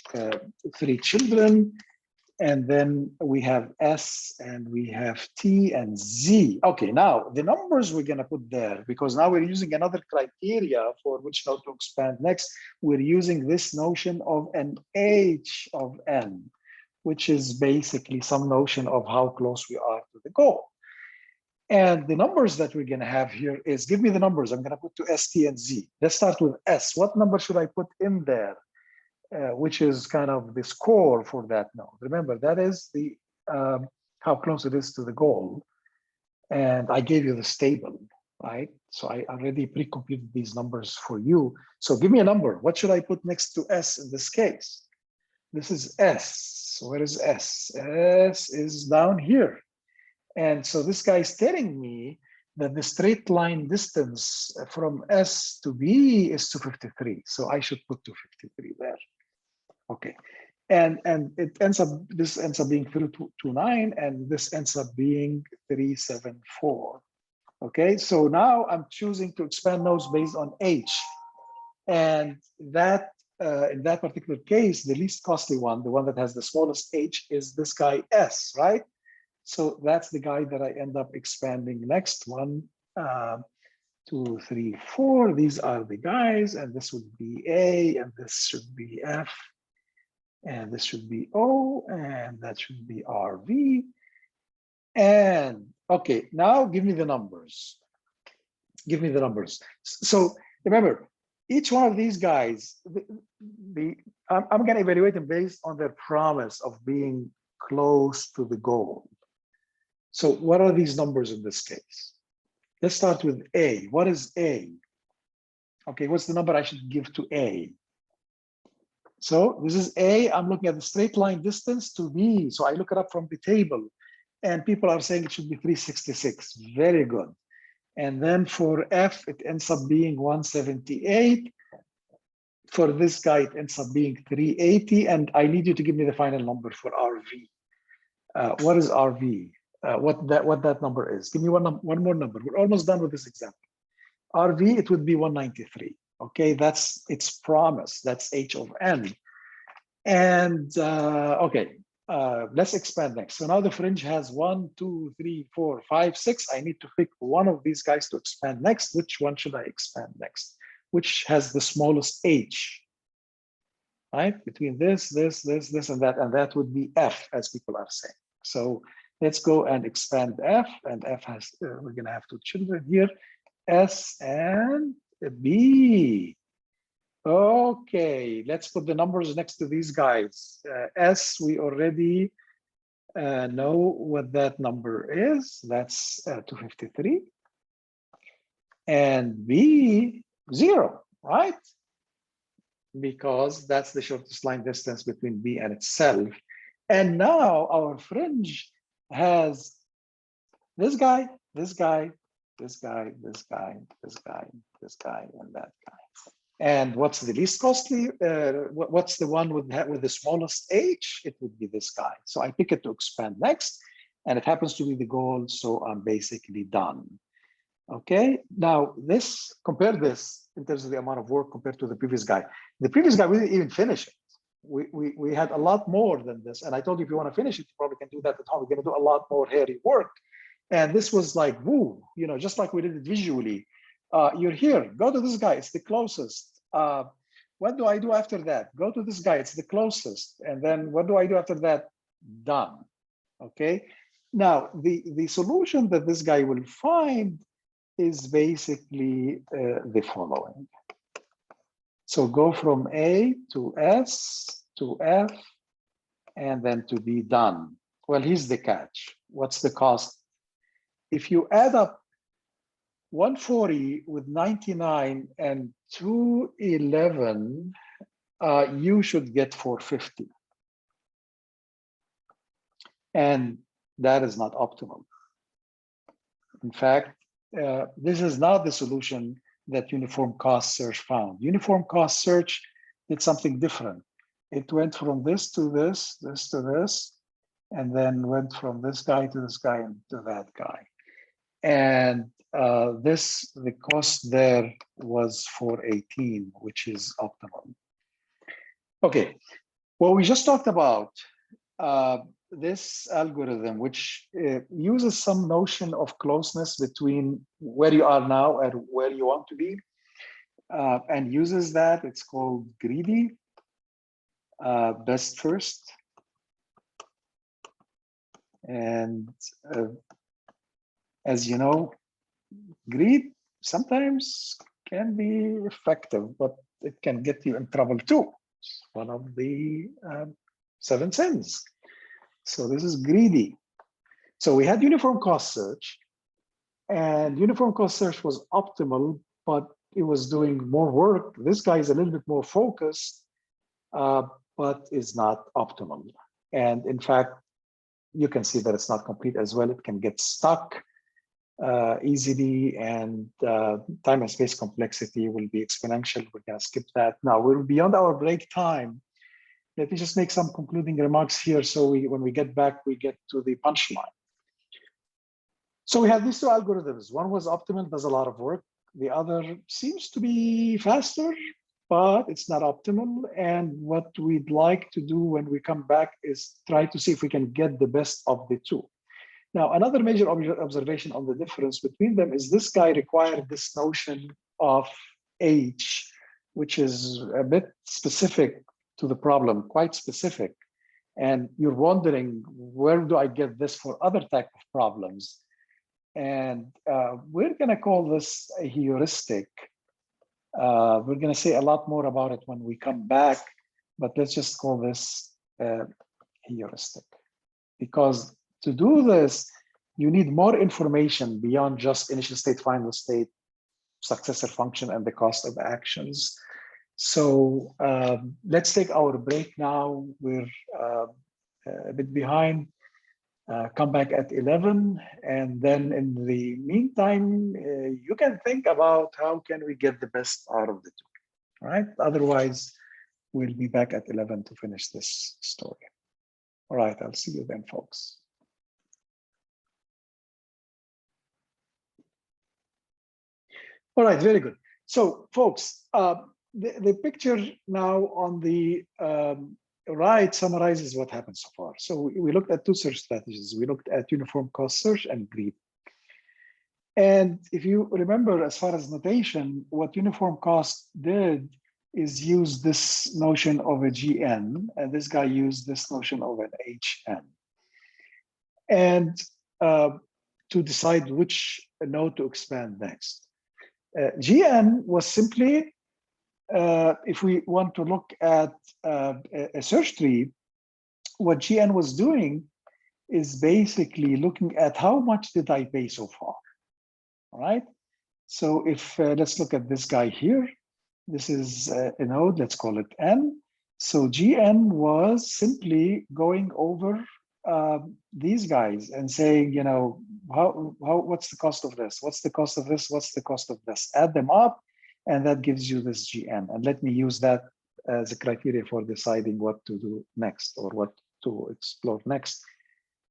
[SPEAKER 1] 3 children. And then we have S, and we have T and Z. Okay, now the numbers we're going to put there, because now we're using another criteria for which node to expand next. We're using this notion of an H of N, which is basically some notion of how close we are to the goal. And the numbers that we're going to have here is, give me the numbers. I'm going to put to S, T, and Z. Let's start with S. What number should I put in there? Which is kind of the score for that node. Remember, that is the how close it is to the goal. And I gave you this table, right? So I already pre-computed these numbers for you. So give me a number. What should I put next to S in this case? This is S. Where is S? S is down here. And so this guy is telling me that the straight line distance from S to B is 253. So I should put 253 there. Okay. And it ends up, this ends up being 329, and this ends up being 374. Okay. So now I'm choosing to expand nodes based on H. And that in that particular case, the least costly one, the one that has the smallest H, is this guy S, right? So that's the guy that I end up expanding next. 1, 2, 3, 4. These are the guys, and this would be A, and this should be F, and this should be O, and that should be RV. And okay, now give me the numbers. Give me the numbers. So remember, each one of these guys, I'm going to evaluate them based on their promise of being close to the goal. So what are these numbers in this case? Let's start with A. What is A? Okay, what's the number I should give to A? So this is A. I'm looking at the straight line distance to B. So I look it up from the table, and people are saying it should be 366. Very good. And then for F, it ends up being 178. For this guy, it ends up being 380. And I need you to give me the final number for RV. What is RV? What that number is? Give me one more number. We're almost done with this example. RV, it would be 193. Okay, that's its promise. That's H of N. And okay, Let's expand next. So now the fringe has 1, 2, 3, 4, 5, 6. I need to pick one of these guys to expand next. Which one should I expand next? Which has the smallest h, right? Between this, and that would be f, as people are saying. So let's go and expand f, and f has, we're gonna have two children here, s and b. Okay, let's put the numbers next to these guys. S, we already know what that number is. That's 253. And B, 0, right? Because that's the shortest line distance between B and itself. And now our fringe has this guy, this guy, this guy, this guy, this guy, this guy, and that guy. And what's the least costly? What's the one with the smallest h? It would be this guy. So I pick it to expand next, and it happens to be the goal. So I'm basically done. Okay. Now compare this in terms of the amount of work compared to the previous guy. The previous guy, we didn't even finish it. We had a lot more than this. And I told you, if you want to finish it, you probably can do that at home. We're going to do a lot more hairy work. And this was like, woo, just like we did it visually. You're here, go to this guy, it's the closest. What do I do after that? Go to this guy, it's the closest. And then what do I do after that? Done. Okay. Now, the solution that this guy will find is basically the following. So go from A to S to F, and then to be done. Well, here's the catch. What's the cost? If you add up 140 with 99 and 211, you should get 450. And that is not optimal. In fact, this is not the solution that uniform cost search found. Uniform cost search did something different. It went from this to this, this to this, and then went from this guy to this guy and to that guy. And the cost there was 418, which is optimal. Okay, what we just talked about, this algorithm, which uses some notion of closeness between where you are now and where you want to be, and uses that. It's called greedy, best first. And as you know, greed sometimes can be effective, but it can get you in trouble too. It's one of the 7 sins. So this is greedy. So we had uniform cost search, and uniform cost search was optimal, but it was doing more work. This guy is a little bit more focused, but is not optimal. And in fact, you can see that it's not complete as well. It can get stuck easily, and time and space complexity will be exponential. We're going to skip that. Now we're beyond our break time. Let me just make some concluding remarks here, so when we get back, we get to the punchline. So we have these two algorithms. One was optimal, does a lot of work. The other seems to be faster, but it's not optimal. And what we'd like to do when we come back is try to see if we can get the best of the two. Now, another major observation on the difference between them is this guy required this notion of H, which is a bit specific to the problem, quite specific. And you're wondering, where do I get this for other type of problems? And we're going to call this a heuristic. We're going to say a lot more about it when we come back, but let's just call this heuristic. Because to do this, you need more information beyond just initial state, final state, successor function, and the cost of actions. So let's take our break now. We're a bit behind. Come back at 11. And then in the meantime, you can think about how can we get the best out of the two, right? Otherwise, we'll be back at 11 to finish this story. All right, I'll see you then, folks. All right, very good. So folks, the picture now on the right summarizes what happened so far. So we looked at two search strategies. We looked at uniform cost search and greed. And if you remember, as far as notation, what uniform cost did is use this notion of a GN, and this guy used this notion of an HN. And to decide which node to expand next. GN was simply, if we want to look at a search tree, what GN was doing is basically looking at how much did I pay so far, all right? So if, let's look at this guy here. This is a node, let's call it N. So GN was simply going over these guys and saying, you know, what's the cost of this? What's the cost of this? What's the cost of this? Add them up, and that gives you this GN. And let me use that as a criteria for deciding what to do next or what to explore next.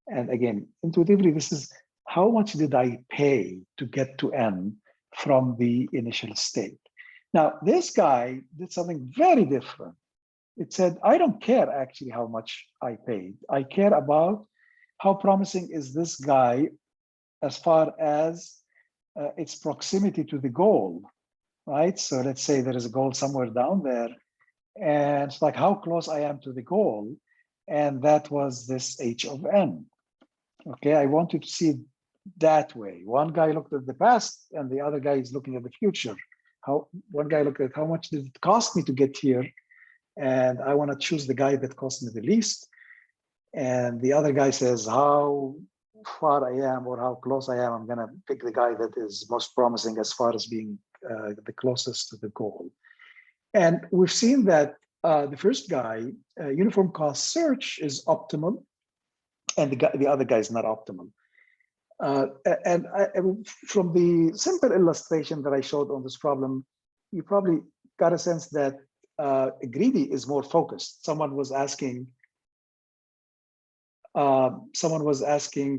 [SPEAKER 1] And again, intuitively, this is how much did I pay to get to N from the initial state? Now, this guy did something very different. It said, I don't care actually how much I paid. I care about how promising is this guy as far as its proximity to the goal, right? So let's say there is a goal somewhere down there, and it's like how close I am to the goal. And that was this H of N. Okay, I wanted to see it that way. One guy looked at the past and the other guy is looking at the future. One guy looked at how much did it cost me to get here, and I want to choose the guy that cost me the least. And the other guy says how far I am or how close I am. I'm going to pick the guy that is most promising as far as being the closest to the goal. And we've seen that the first guy, uniform cost search, is optimal, and the other guy is not optimal. From the simple illustration that I showed on this problem, you probably got a sense that greedy is more focused. Someone was asking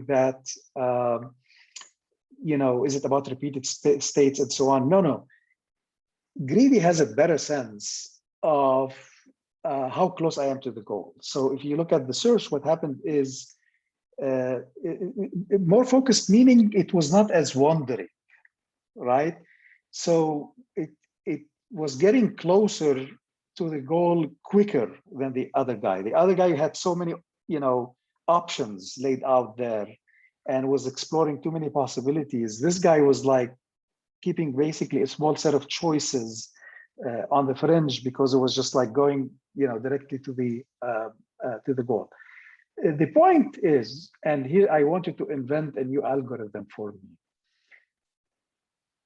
[SPEAKER 1] that, you know, is it about repeated states and so on? No. Greedy has a better sense of how close I am to the goal. So if you look at the search, what happened is more focused, meaning it was not as wandering, right? So it was getting closer to the goal quicker than the other guy. The other guy had so many, you know, options laid out there and was exploring too many possibilities. This guy was like keeping basically a small set of choices on the fringe, because it was just like going, you know, directly to the goal. The point is, and here I wanted to invent a new algorithm for me.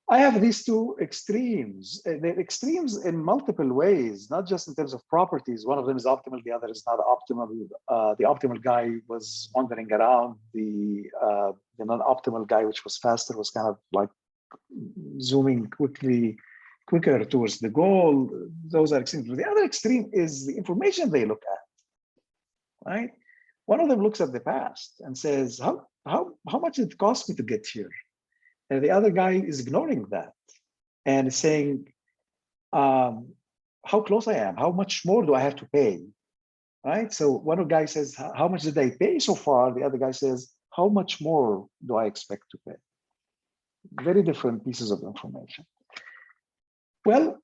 [SPEAKER 1] I have these two extremes. The extremes in multiple ways, not just in terms of properties. One of them is optimal, the other is not optimal. The optimal guy was wandering around. The non-optimal guy, which was faster, was kind of like zooming quicker towards the goal. Those are extremes. The other extreme is the information they look at, right? One of them looks at the past and says, how much did it cost me to get here? And the other guy is ignoring that and is saying, how close I am, how much more do I have to pay, right? So one guy says, how much did I pay so far? The other guy says, how much more do I expect to pay? Very different pieces of information. Well,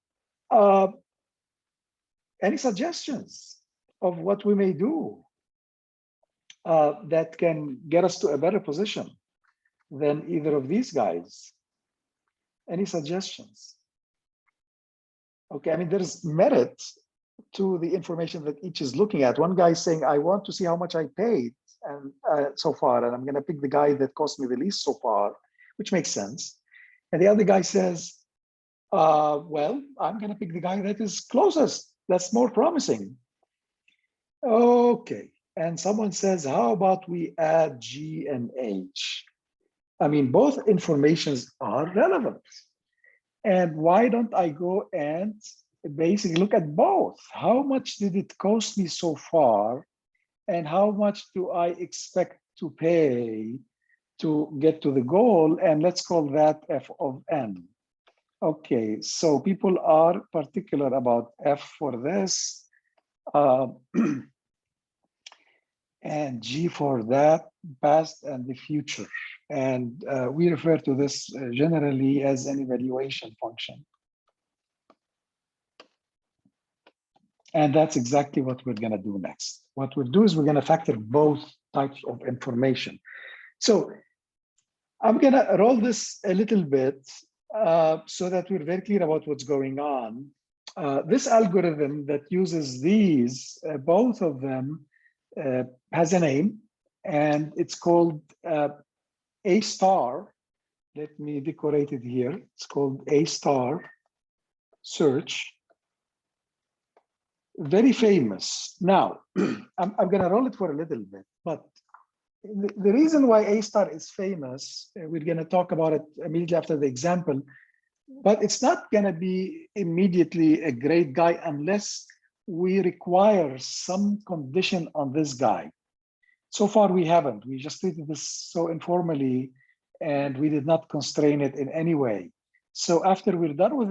[SPEAKER 1] any suggestions of what we may do that can get us to a better position than either of these guys? Any suggestions? Okay, I mean, there's merit to the information that each is looking at. One guy is saying, I want to see how much I paid and so far, and I'm going to pick the guy that cost me the least so far, which makes sense. And the other guy says, well, I'm going to pick the guy that is closest. That's more promising. Okay. And someone says, how about we add G and H? I mean, both informations are relevant. And why don't I go and basically look at both? How much did it cost me so far? And how much do I expect to pay to get to the goal? And let's call that F of N. Okay, so people are particular about F for this. and G for that, past and the future. And we refer to this generally as an evaluation function. And that's exactly what we're going to do next. What we'll do is we're going to factor both types of information. So I'm going to roll this a little bit so that we're very clear about what's going on. This algorithm that uses these, both of them, has a name, and it's called A star. Let me decorate it here. It's called A star search. Very famous. Now, I'm going to roll it for a little bit, but the reason why A star is famous, we're going to talk about it immediately after the example, but it's not going to be immediately a great guy unless we require some condition on this guy. So far, we haven't. We just treated this so informally, and we did not constrain it in any way. So after we're done with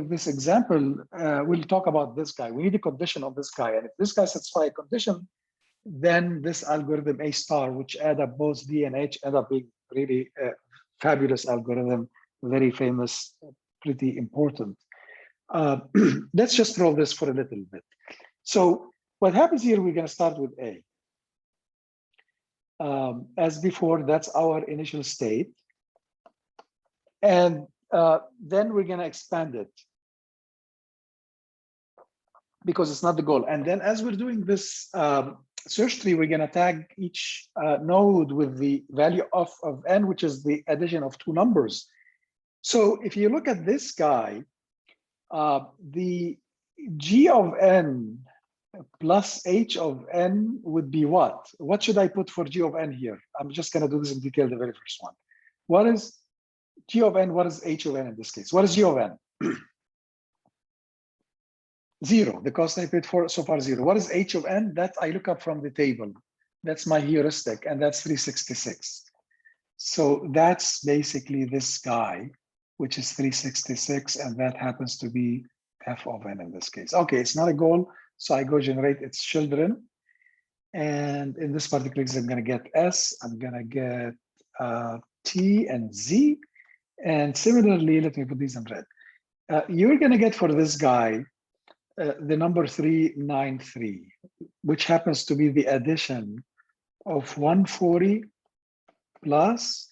[SPEAKER 1] this example, we'll talk about this guy. We need a condition on this guy, and if this guy satisfies a condition, then this algorithm A star, which add up both D and H, end up being really a fabulous algorithm, very famous, pretty important. Let's just roll this for a little bit. So what happens here, we're going to start with A. As before, that's our initial state. And then we're going to expand it because it's not the goal. And then as we're doing this search tree, we're going to tag each node with the value of n, which is the addition of two numbers. So if you look at this guy, the g of n plus h of n would be what? What should I put for g of n here? I'm just going to do this in detail, the very first one. What is g of n? What is h of n in this case? What is g of n? 0. The cost I paid for so far 0. What is h of n? That I look up from the table. That's my heuristic, and that's 366. So that's basically this guy, which is 366, and that happens to be f of n in this case. Okay, it's not a goal, so I go generate its children. And in this particular case, I'm going to get S, I'm going to get T and Z. And similarly, let me put these in red. You're going to get for this guy the number 393, which happens to be the addition of 140 plus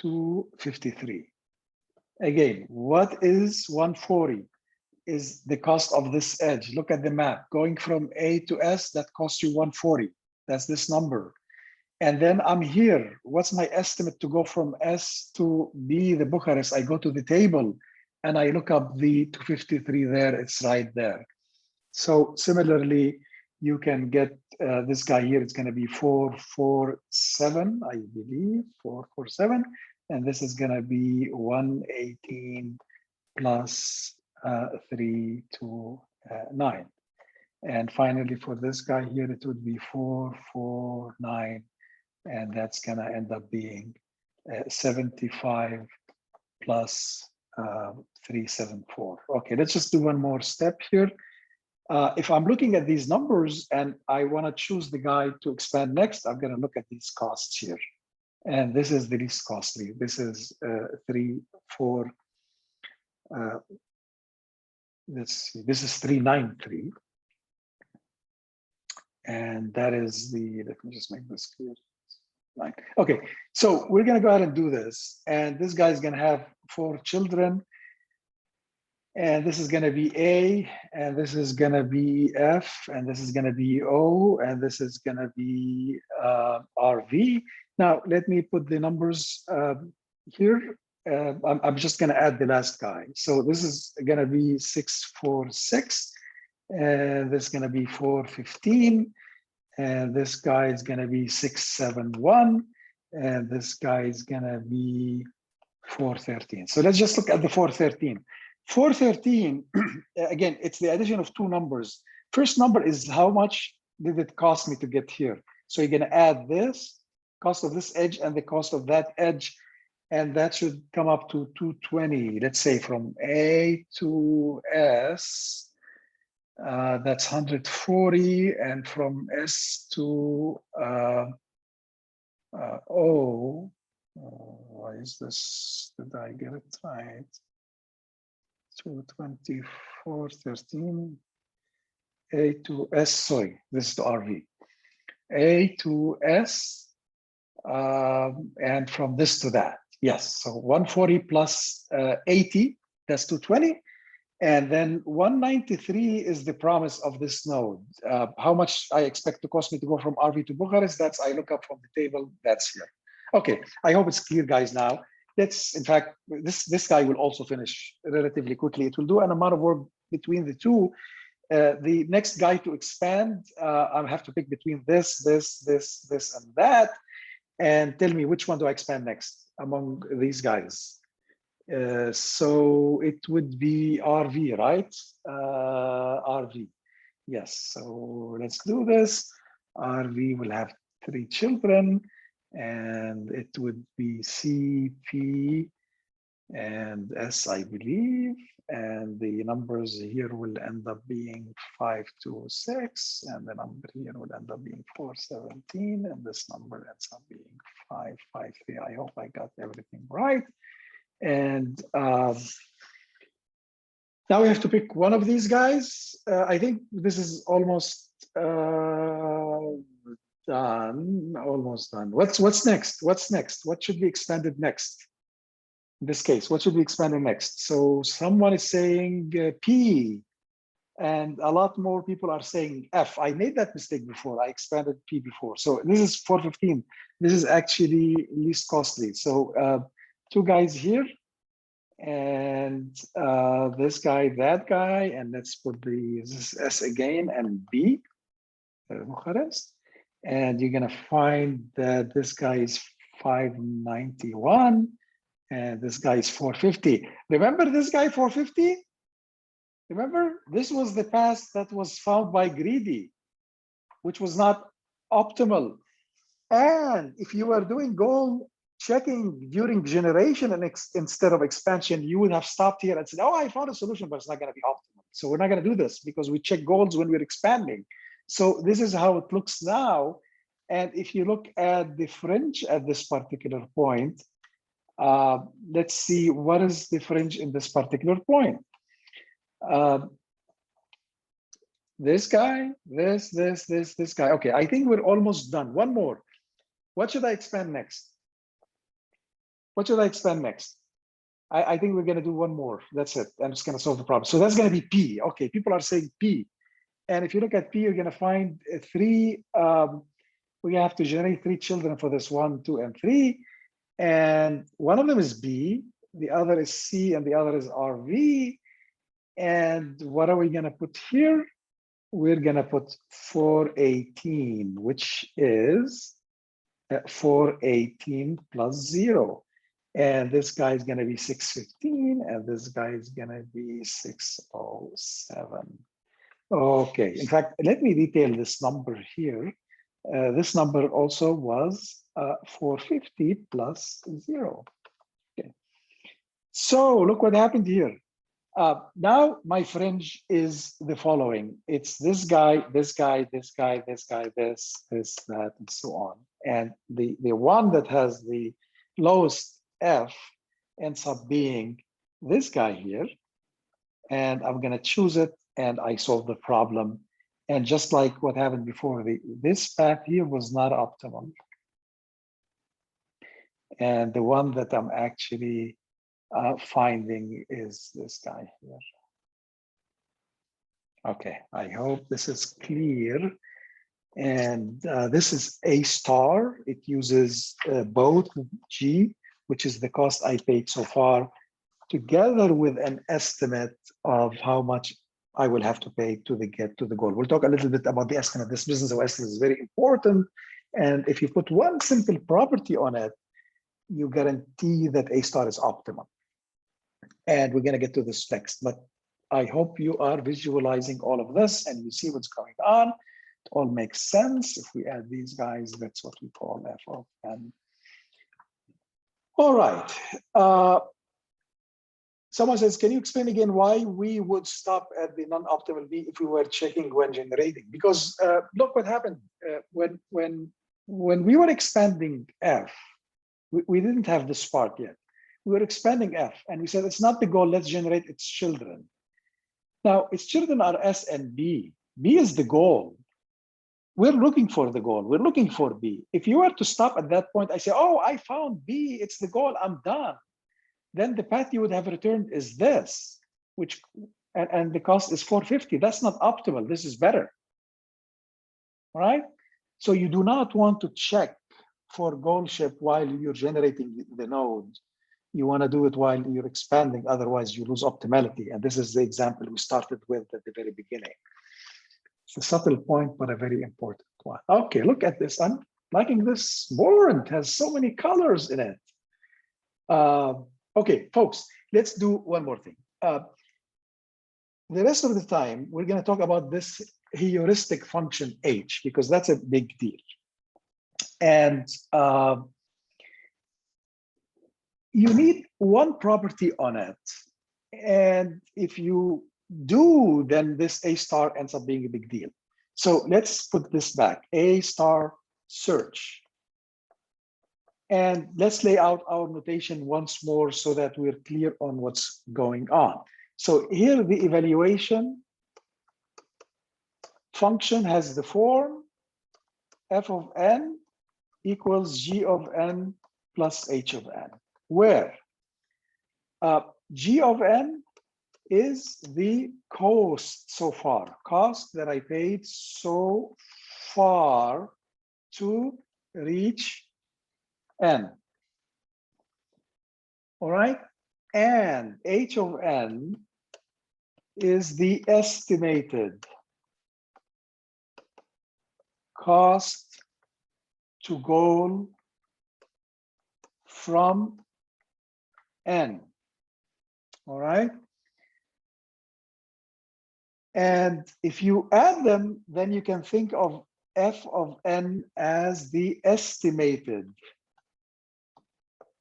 [SPEAKER 1] 253. Again, what is 140? Is the cost of this edge. Look at the map. Going from A to S, that costs you 140. That's this number. And then I'm here. What's my estimate to go from S to B, the Bucharest? I go to the table and I look up the 253 there. It's right there. So similarly, you can get this guy here. It's going to be 447, I believe, 447. And this is going to be 118 plus 329. And finally, for this guy here, it would be 449. And that's going to end up being 75 plus 374. Okay, let's just do one more step here. If I'm looking at these numbers and I want to choose the guy to expand next, I'm going to look at these costs here. And this is the least costly. This is 3, 4. Let's see, this is 393. And that is the, let me just make this clear. Okay, so we're going to go ahead and do this. And this guy is going to have 4 children. And this is going to be A, and this is going to be F, and this is going to be O, and this is going to be RV. Now, let me put the numbers here. I'm just going to add the last guy. So this is going to be 646, and this is going to be 415, and this guy is going to be 671, and this guy is going to be 413. So let's just look at the 413. 413, again, it's the addition of 2 numbers. First number is how much did it cost me to get here? So you're going to add this cost of this edge and the cost of that edge, and that should come up to 220. Let's say from A to S, That's 140, and from S to O, why is this? Did I get it right? 224, 13, A to S, sorry, this is the RV. A to S, and from this to that. Yes, so 140 plus 80, that's 220. And then 193 is the promise of this node. How much I expect to cost me to go from RV to Bucharest, that's I look up from the table, that's here. Okay, I hope it's clear, guys, now. Let's, in fact, this guy will also finish relatively quickly. It will do an amount of work between the two. The next guy to expand, I'll have to pick between this, and that, and tell me which one do I expand next among these guys. So it would be RV, right? RV, yes. So let's do this. RV will have 3 children, and it would be C, P, and S, I believe. And the numbers here will end up being 526, and the number here will end up being 417, and this number ends up being 553. I hope I got everything right. And now we have to pick one of these guys. I think this is almost done. Almost done. What's next? What's next? What should be expanded next? In this case, what should be expanded next? So someone is saying P, and a lot more people are saying F. I made that mistake before. I expanded P before. So this is 415. This is actually least costly. So 2 guys here, and this guy, that guy, and let's put this S again, and B, Bucharest. And you're gonna find that this guy is 591, and this guy is 450. Remember this guy, 450? Remember, this was the path that was found by Greedy, which was not optimal. And if you were doing goal checking during generation and instead of expansion, you would have stopped here and said, oh, I found a solution, but it's not going to be optimal. So we're not going to do this because we check goals when we're expanding. So this is how it looks now. And if you look at the fringe at this particular point, let's see what is the fringe in this particular point. This guy, this guy. Okay, I think we're almost done. One more. What should I expand next? What should I expand next? I think we're going to do one more. That's it. I'm just going to solve the problem. So that's going to be P. Okay, people are saying P. And if you look at P, you're going to find 3. We have to generate 3 children for this 1, 2, and 3. And one of them is B, the other is C, and the other is RV. And what are we going to put here? We're going to put 418, which is 418 plus 0. And this guy is going to be 615, and this guy is going to be 607. Okay, in fact, let me detail this number here. This number also was 450 plus 0. Okay. So look what happened here. Now my fringe is the following. It's this guy, this guy, this guy, this guy, this, that, and so on. And the one that has the lowest F ends up being this guy here. And I'm going to choose it, and I solve the problem. And just like what happened before, this path here was not optimal. And the one that I'm actually finding is this guy here. Okay, I hope this is clear. And this is A star. It uses both G, which is the cost I paid so far, together with an estimate of how much I will have to pay to get to the goal. We'll talk a little bit about the estimate. This business of estimate is very important. And if you put one simple property on it, you guarantee that A star is optimal. And we're going to get to this next. But I hope you are visualizing all of this and you see what's going on. It all makes sense. If we add these guys, that's what we call F of N. All right. someone says, can you explain again why we would stop at the non-optimal B if we were checking when generating? Because look what happened when we were expanding F, we didn't have this part yet. We were expanding F, and we said, it's not the goal, let's generate its children. Now, its children are S and B. B is the goal. We're looking for the goal. We're looking for B. If you were to stop at that point, I say, oh, I found B, it's the goal, I'm done. Then the path you would have returned is this, which, and the cost is 450. That's not optimal. This is better. All right? So you do not want to check for goal ship while you're generating the node. You want to do it while you're expanding, otherwise you lose optimality. And this is the example we started with at the very beginning. It's a subtle point, but a very important one. Okay, look at this. I'm liking this board. It has so many colors in it. Okay, folks, let's do one more thing. The rest of the time, we're going to talk about this heuristic function H, because that's a big deal. And you need one property on it. And if you do, then this A star ends up being a big deal. So let's put this back, A star search. And let's lay out our notation once more so that we're clear on what's going on. So here the evaluation function has the form f of n equals g of n plus h of n, where g of n is the cost so far, cost that I paid so far to reach n. All right, and h of n is the estimated cost to goal from n. All right. And if you add them, then you can think of f of n as the estimated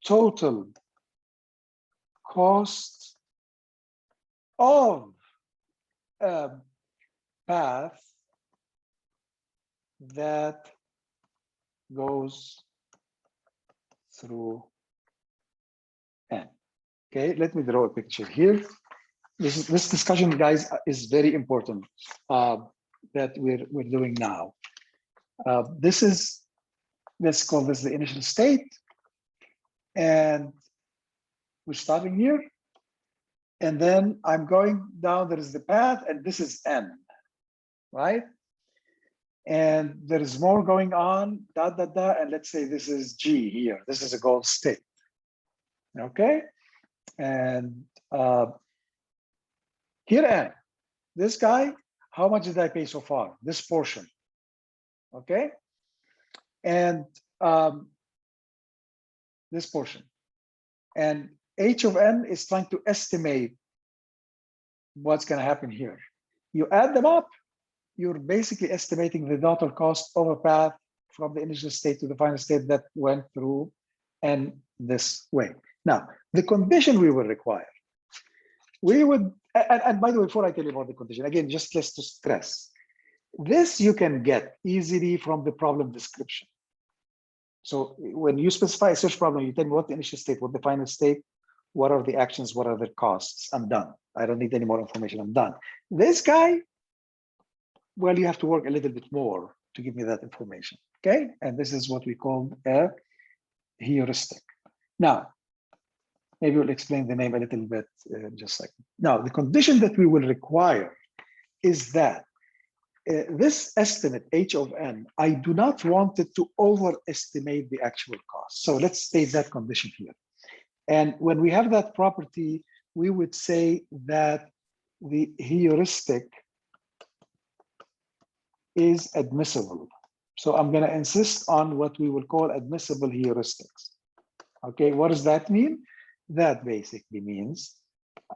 [SPEAKER 1] total cost of a path that goes through n. Okay, let me draw a picture here. This discussion, guys, is very important that we're doing now. Let's call this the initial state, and we're starting here, and then I'm going down. There is the path, and this is n, right? And there is more going on, and let's say this is G here. This is a goal state, okay? And here n, this guy, how much did I pay so far? This portion, okay? And this portion. And h of n is trying to estimate what's gonna happen here. You add them up, you're basically estimating the total cost of a path from the initial state to the final state that went through n this way. Now, the condition we will require, we would, and by the way, before I tell you about the condition, again, just to stress, this you can get easily from the problem description. So when you specify a search problem, you tell me what the initial state, what the final state, what are the actions, what are the costs, I'm done. I don't need any more information, I'm done. This guy, well, you have to work a little bit more to give me that information, okay? And this is what we call a heuristic. Now, maybe we'll explain the name a little bit in just a second. Now, the condition that we will require is that this estimate, h of n, I do not want it to overestimate the actual cost. So let's state that condition here. And when we have that property, we would say that the heuristic is admissible. So I'm going to insist on what we will call admissible heuristics. Okay, what does that mean? That basically means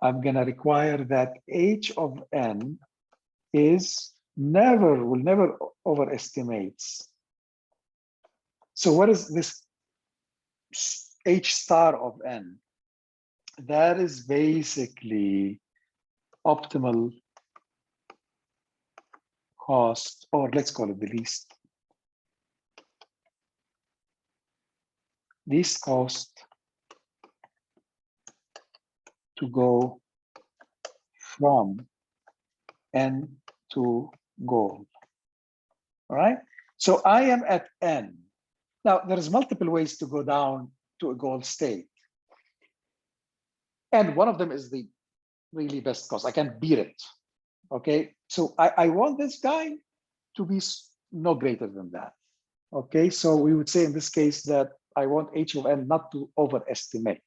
[SPEAKER 1] I'm going to require that h of n is will never overestimates. So what is this h star of n? that is basically optimal cost, or let's call it the least cost to go from N to goal. All right. So I am at N. Now, there's multiple ways to go down to a goal state. And one of them is the really best cost. I can beat it. Okay. So I want this guy to be no greater than that. Okay. So we would say in this case that I want H of N not to overestimate.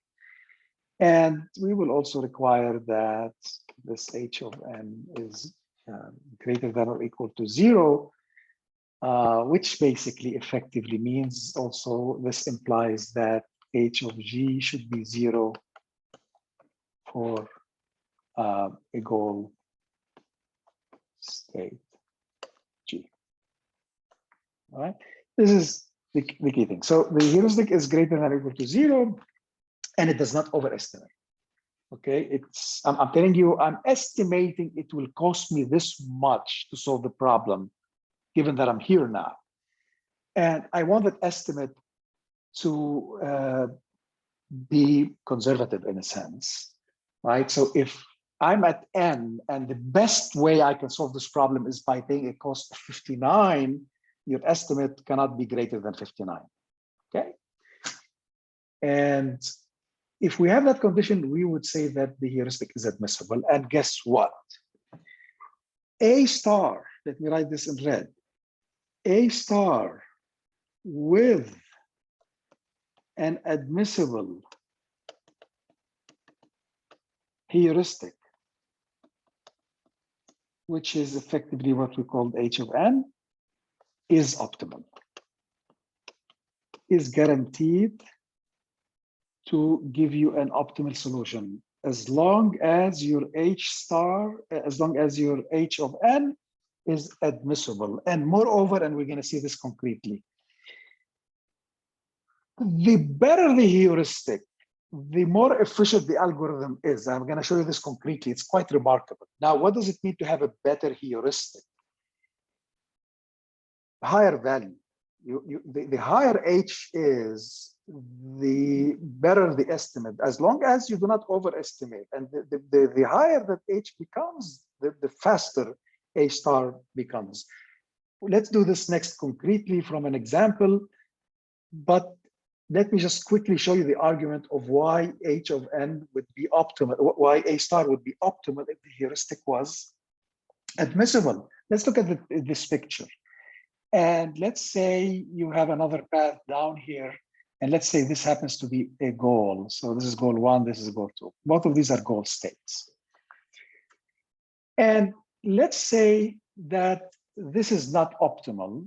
[SPEAKER 1] And we will also require that this H of N is greater than or equal to 0, which basically effectively means also this implies that H of G should be 0 for a goal state G. All right, this is the key thing. So the heuristic is greater than or equal to 0, and it does not overestimate. Okay, I'm telling you, I'm estimating it will cost me this much to solve the problem, given that I'm here now. And I want that estimate to be conservative in a sense, right? So if I'm at N and the best way I can solve this problem is by paying a cost of 59, your estimate cannot be greater than 59, okay? And if we have that condition, we would say that the heuristic is admissible. And guess what? A star, let me write this in red, A star with an admissible heuristic, which is effectively what we call H of N, is optimal, is guaranteed to give you an optimal solution as long as your H star, as long as your H of N is admissible. And moreover, and we're going to see this concretely, the better the heuristic, the more efficient the algorithm is. I'm going to show you this concretely. It's quite remarkable. Now, what does it mean to have a better heuristic? Higher value. The higher H is, the better the estimate, as long as you do not overestimate. And the higher that H becomes, the faster A star becomes. Let's do this next concretely from an example, but let me just quickly show you the argument of why H of N would be optimal, why A star would be optimal if the heuristic was admissible. Let's look at this picture. And let's say you have another path down here, and let's say this happens to be a goal. So this is goal 1, this is goal 2. Both of these are goal states. And let's say that this is not optimal,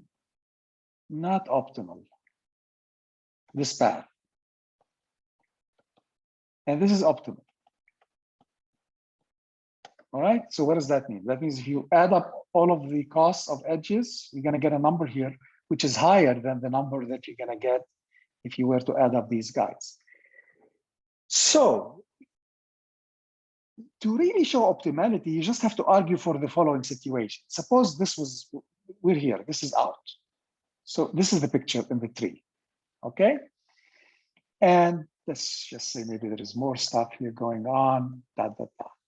[SPEAKER 1] this path. And this is optimal. All right, so what does that mean? That means if you add up all of the costs of edges, you're going to get a number here, which is higher than the number that you're going to get if you were to add up these guys. So to really show optimality, you just have to argue for the following situation. Suppose this was, we're here, this is out. So this is the picture in the tree, okay? And let's just say maybe there is more stuff here going on,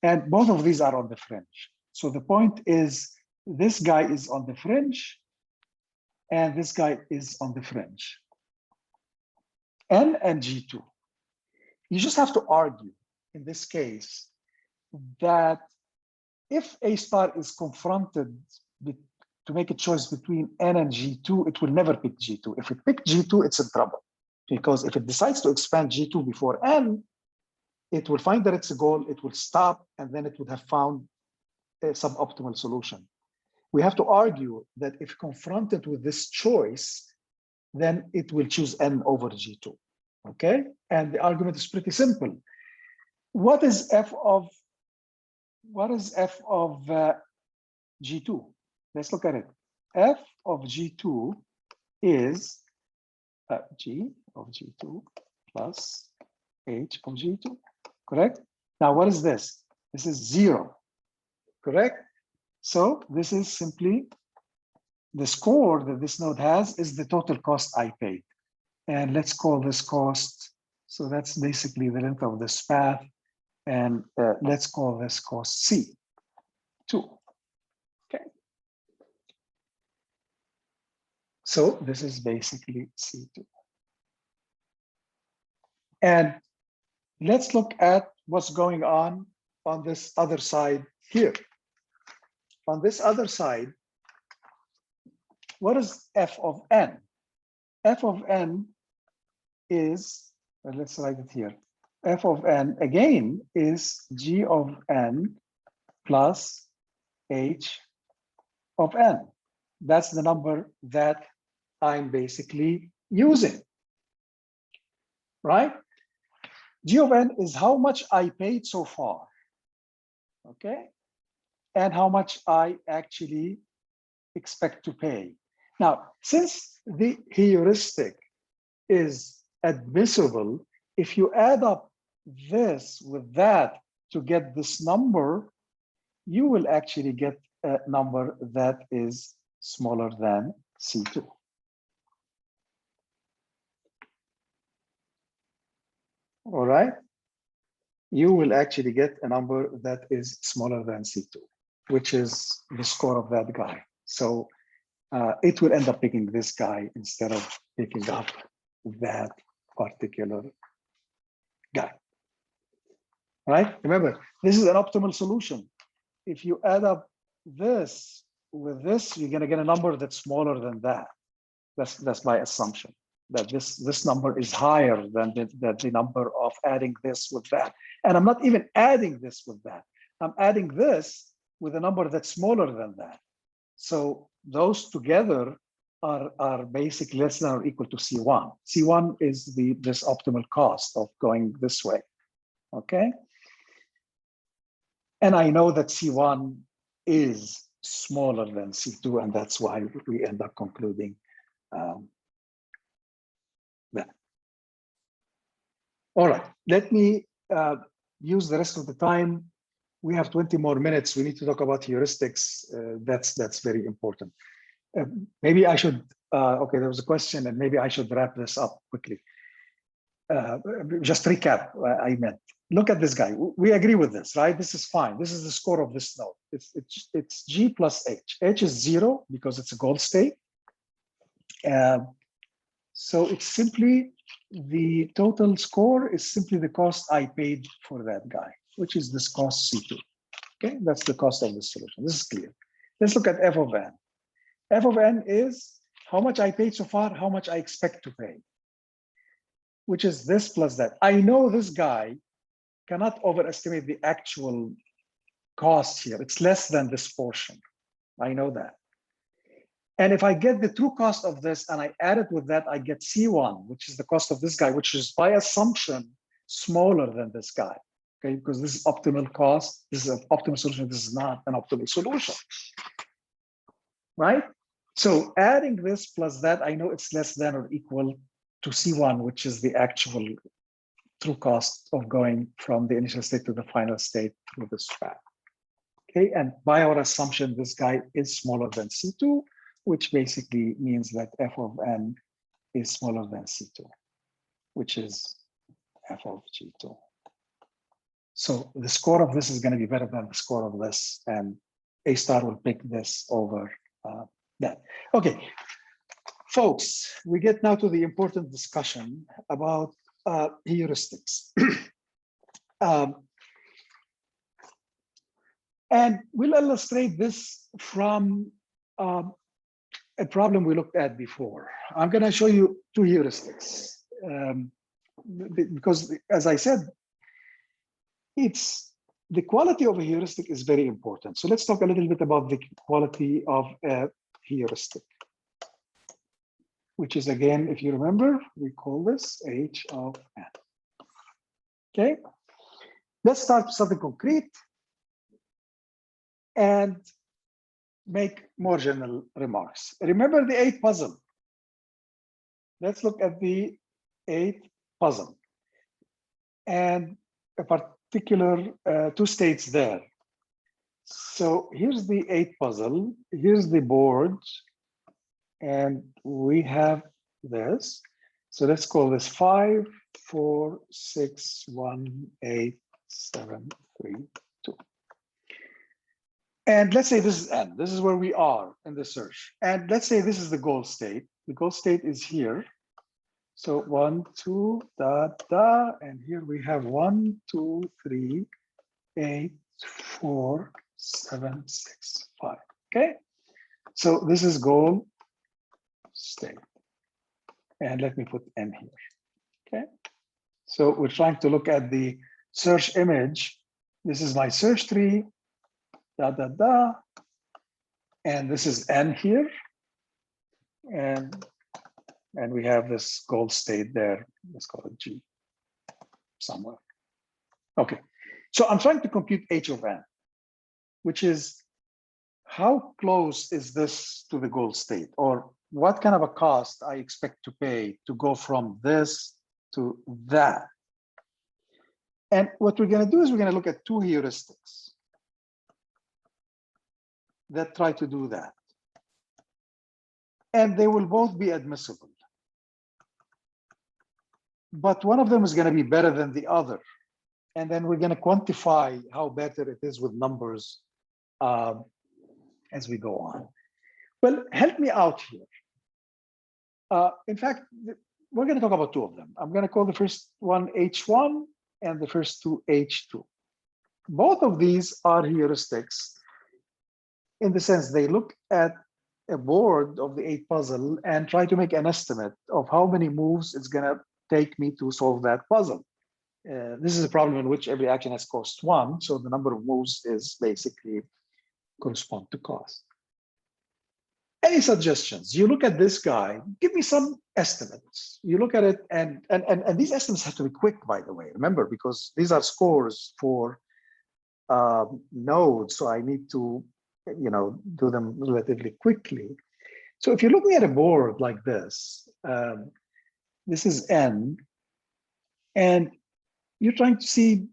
[SPEAKER 1] and both of these are on the fringe. So the point is, this guy is on the fringe, and this guy is on the fringe. N and G2. You just have to argue, in this case, that if A star is confronted to make a choice between N and G2, it will never pick G2. If it picks G2, it's in trouble. Because if it decides to expand G2 before N, it will find that it's a goal, it will stop, and then it would have found a suboptimal solution. We have to argue that if confronted with this choice, then it will choose N over G2, okay? And the argument is pretty simple. What is f of G2? Let's look at it. F of G2 is G of G2 plus H of G2. correct? Now, what is this? This is 0, correct? So this is simply the score that this node has is the total cost I paid. And let's call this cost. So that's basically the length of this path. And let's call this cost C2. Okay. So this is basically C2. And let's look at what's going on this other side here. On this other side, what is f of n? F of n is, let's write it here. F of n, again, is g of n plus h of n. That's the number that I'm basically using, right? G of n is how much I paid so far, okay? And how much I actually expect to pay. Now, since the heuristic is admissible, if you add up this with that to get this number, you will actually get a number that is smaller than C2. All right? You will actually get a number that is smaller than C2, which is the score of that guy. So it will end up picking this guy instead of picking up that particular guy. Right? Remember, this is an optimal solution. If you add up this with this, you're going to get a number that's smaller than that. That's my assumption, that this number is higher than the number of adding this with that. And I'm not even adding this with that. I'm adding this with a number that's smaller than that. So those together are basically less than or equal to C1. C1 is this optimal cost of going this way, okay? And I know that C1 is smaller than C2, and that's why we end up concluding that. All right, let me use the rest of the time. We have 20 more minutes. We need to talk about heuristics. That's very important. Maybe I should, okay, there was a question, and maybe I should wrap this up quickly. Just recap, I meant. Look at this guy. We agree with this, right? This is fine. This is the score of this node. It's G plus H. H is 0 because it's a gold state. So it's simply the total score is simply the cost I paid for that guy, which is this cost C2. Okay, that's the cost of the solution. This is clear. Let's look at f of n. F of n is how much I paid so far, how much I expect to pay, which is this plus that. I know this guy cannot overestimate the actual cost here. It's less than this portion. I know that. And if I get the true cost of this and I add it with that, I get C1, which is the cost of this guy, which is by assumption smaller than this guy. Okay, because this is optimal cost. This is an optimal solution. This is not an optimal solution. Right? So adding this plus that, I know it's less than or equal to C1, which is the actual true cost of going from the initial state to the final state through this path. Okay, and by our assumption, this guy is smaller than C2, which basically means that f of n is smaller than C2, which is f of G2. So the score of this is going to be better than the score of this, and A star will pick this over that. Okay, folks, we get now to the important discussion about heuristics. And we'll illustrate this from a problem we looked at before. I'm going to show you two heuristics because, as I said, it's the quality of a heuristic is very important. So let's talk a little bit about the quality of a heuristic, which is, again, if you remember, we call this H of n. Okay, let's start with something concrete and make more general remarks. Remember the 8 puzzle. Let's look at the 8 puzzle. And a particular two states there. So here's the 8 puzzle. Here's the board. And we have this. So let's call this 5, 4, 6, 1, 8, 7, 3, 2. And let's say this is N. This is where we are in the search. And let's say this is the goal state. The goal state is here. So 1, 2, da, da. And here we have 1, 2, 3, 8, 4, 7, 6, 5. Okay. So this is goal state. And let me put N here. Okay. So we're trying to look at the search image. This is my search tree. Da, da, da. And this is N here. And we have this goal state there. Let's call it G somewhere. Okay. So I'm trying to compute H of N, which is how close is this to the goal state, or what kind of a cost I expect to pay to go from this to that. And what we're going to do is we're going to look at 2 heuristics that try to do that. And they will both be admissible. But one of them is going to be better than the other. And then we're going to quantify how better it is with numbers as we go on. Well, help me out here. In fact, we're going to talk about 2 of them. I'm going to call the first one H1 and the first 2 H2. Both of these are heuristics in the sense they look at a board of the 8 puzzle and try to make an estimate of how many moves it's going to take me to solve that puzzle. This is a problem in which every action has cost 1. So the number of moves is basically correspond to cost. Any suggestions? You look at this guy, give me some estimates. You look at it, and these estimates have to be quick, by the way, remember, because these are scores for nodes. So I need to, do them relatively quickly. So if you're looking at a board like this, this is N, and you're trying to see,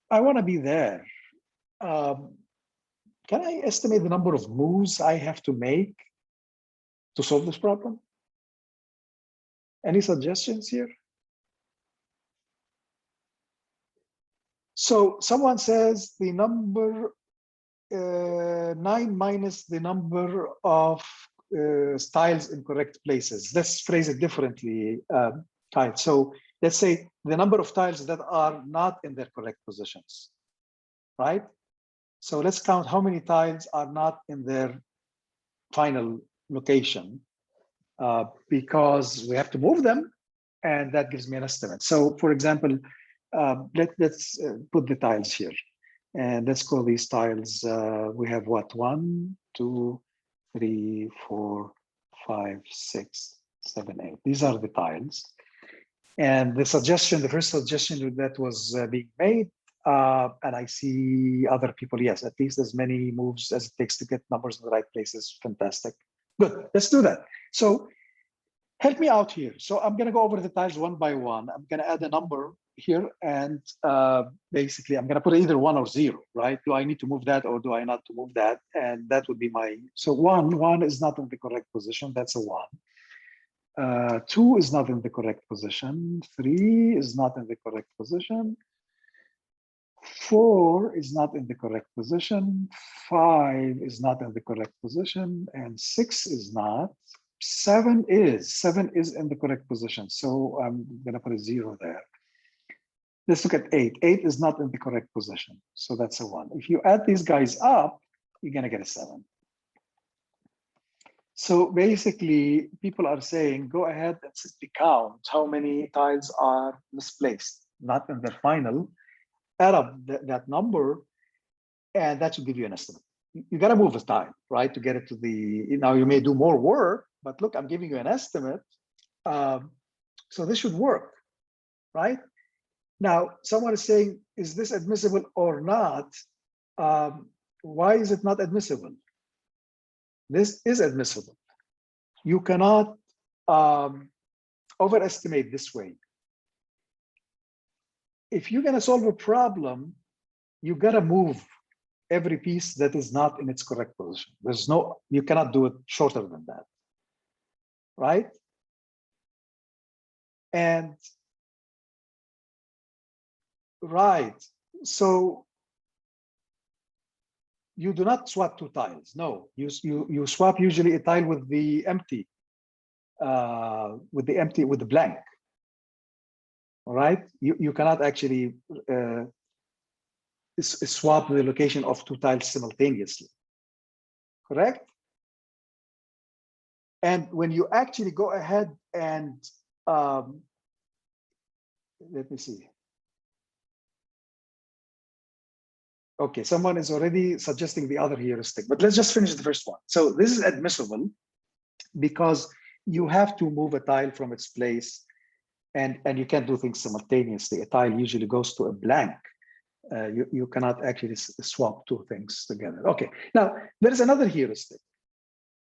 [SPEAKER 1] I want to be there. Can I estimate the number of moves I have to make to solve this problem? Any suggestions here? So someone says the number 9 minus the number of tiles in correct places. Let's phrase it differently, Kyle. So let's say the number of tiles that are not in their correct positions, right? So let's count how many tiles are not in their final location, because we have to move them, and that gives me an estimate. So for example, let's put the tiles here, and let's call these tiles, we have what, 1, 2, 3, 4, 5, 6, 7, 8. These are the tiles. And the suggestion, the first suggestion that was being made, and I see other people, yes, at least as many moves as it takes to get numbers in the right places. Fantastic. Good, let's do that. So help me out here. So I'm going to go over the tiles one by one. I'm going to add a number here, and basically I'm going to put either 1 or 0, right? Do I need to move that, or do I not to move that? And that would be my, so 1 is not in the correct position. That's a 1. 2 is not in the correct position. 3 is not in the correct position. 4 is not in the correct position. 5 is not in the correct position, and 6 is not. 7 is in the correct position. So I'm going to put a 0 there. Let's look at 8. 8 is not in the correct position. So that's a 1. If you add these guys up, you're going to get a 7. So basically, people are saying, go ahead and simply count how many tiles are misplaced, not in their final. Add up that number, and that should give you an estimate. You got to move a tile, right, to get it to the, now you may do more work, but look, I'm giving you an estimate. So this should work, right? Now, someone is saying, is this admissible or not? Why is it not admissible? This is admissible. You cannot overestimate this way. if you're gonna solve a problem, you gotta move every piece that is not in its correct position. There's no, you cannot do it shorter than that, right? And right, so you do not swap two tiles. No, you swap usually a tile with the empty, with the blank. All right, you cannot actually swap the location of two tiles simultaneously. Correct? And when you actually go ahead and let me see. Okay, someone is already suggesting the other heuristic, but let's just finish the first one. So this is admissible because you have to move a tile from its place, and you can't do things simultaneously. A tile usually goes to a blank. You cannot actually swap two things together. Okay, now there is another heuristic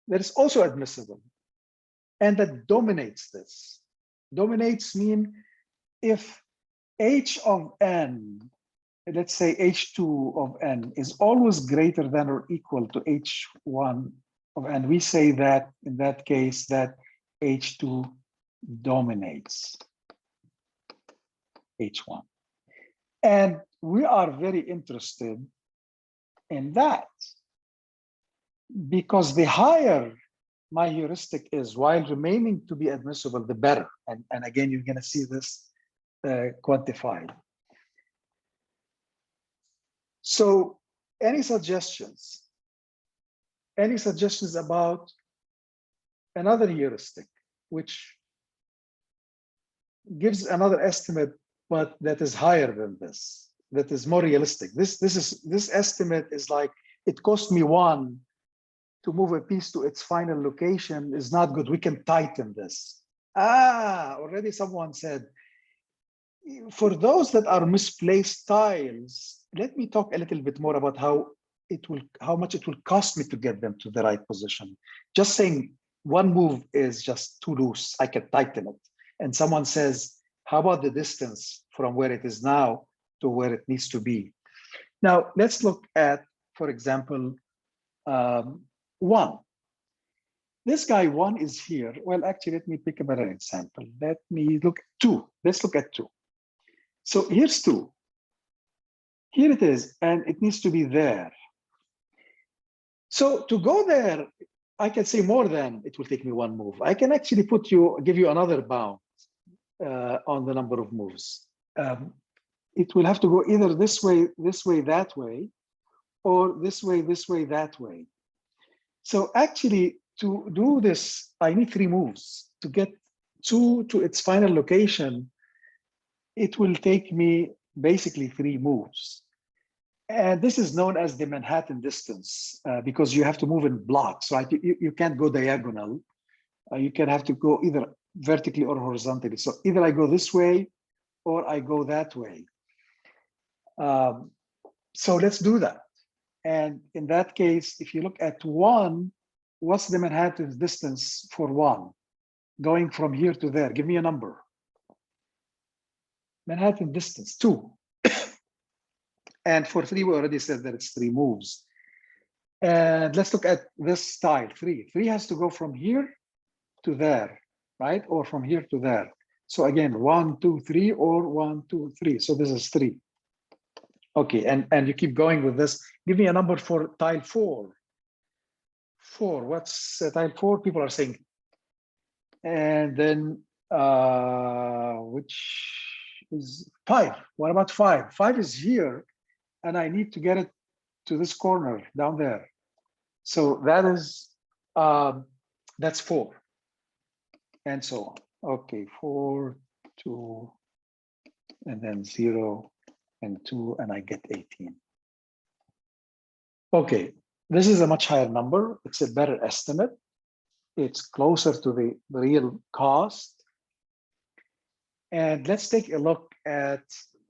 [SPEAKER 1] that is also admissible, and that dominates this. Dominates mean if h of n, let's say h2 of n, is always greater than or equal to h1 of n, we say that in that case that h2 dominates h1. And we are very interested in that because the higher my heuristic is while remaining to be admissible, the better. And again, you're going to see this quantified. So any suggestions? Any suggestions about another heuristic, which gives another estimate, but that is higher than this, that is more realistic? This estimate is like, it cost me 1 to move a piece to its final location is not good. We can tighten this. Already someone said, for those that are misplaced tiles, let me talk a little bit more about how much it will cost me to get them to the right position. Just saying one move is just too loose, I can tighten it. And someone says, how about the distance from where it is now to where it needs to be? Now, let's look at, for example, 1. This guy 1 is here. Well, actually, let me pick a better example. Let me look at 2. Let's look at 2. So here's 2. Here it is, and it needs to be there. So to go there, I can say more than it will take me 1 move. I can actually give you another bound on the number of moves. It will have to go either this way, that way, or this way, that way. So actually, to do this, I need 3 moves. To get 2 to its final location, it will take me basically 3 moves. And this is known as the Manhattan distance because you have to move in blocks, right? You can't go diagonal. You can have to go either vertically or horizontally. So either I go this way or I go that way. So let's do that. And in that case, if you look at 1, what's the Manhattan distance for 1? Going from here to there, give me a number. Manhattan distance, 2. And for 3, we already said that it's 3 moves. And let's look at this tile, 3. 3 has to go from here to there, right? Or from here to there. So again, 1, 2, 3, or 1, 2, 3. So this is 3. Okay, and you keep going with this. Give me a number for tile 4. 4, what's tile 4? People are saying. And then, which is 5. What about 5? 5 is here, and I need to get it to this corner down there. So that is, that's 4. And so on. Okay, 4, 2, and then 0, and 2, and I get 18. Okay, this is a much higher number. It's a better estimate. It's closer to the real cost. And let's take a look at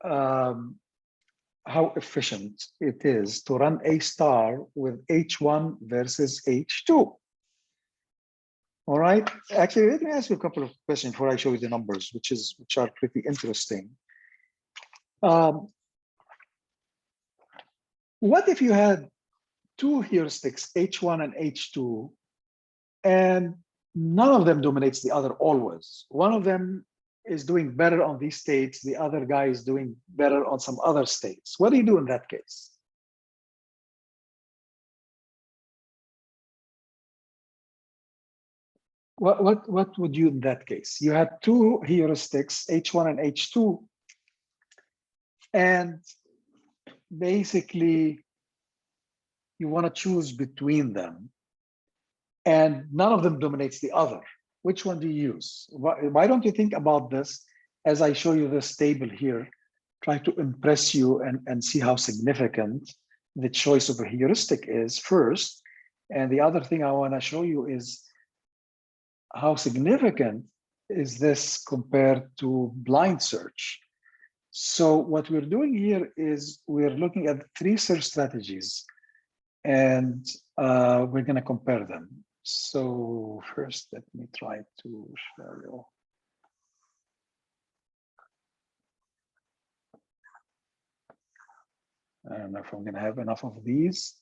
[SPEAKER 1] how efficient it is to run A star with H1 versus H2. All right, actually, let me ask you a couple of questions before I show you the numbers, which are pretty interesting. What if you had two heuristics, H1 and H2, and none of them dominates the other always? One of them is doing better on these states, the other guy is doing better on some other states. What do you do in that case? What would you in that case? You had two heuristics, H1 and H2, and basically you want to choose between them, and none of them dominates the other. Which one do you use? Why don't you think about this as I show you this table here, try to impress you and see how significant the choice of a heuristic is first. And the other thing I want to show you is how significant is this compared to blind search. So what we're doing here is we're looking at three search strategies, and we're going to compare them. So first, let me try to share you. I don't know if I'm going to have enough of these.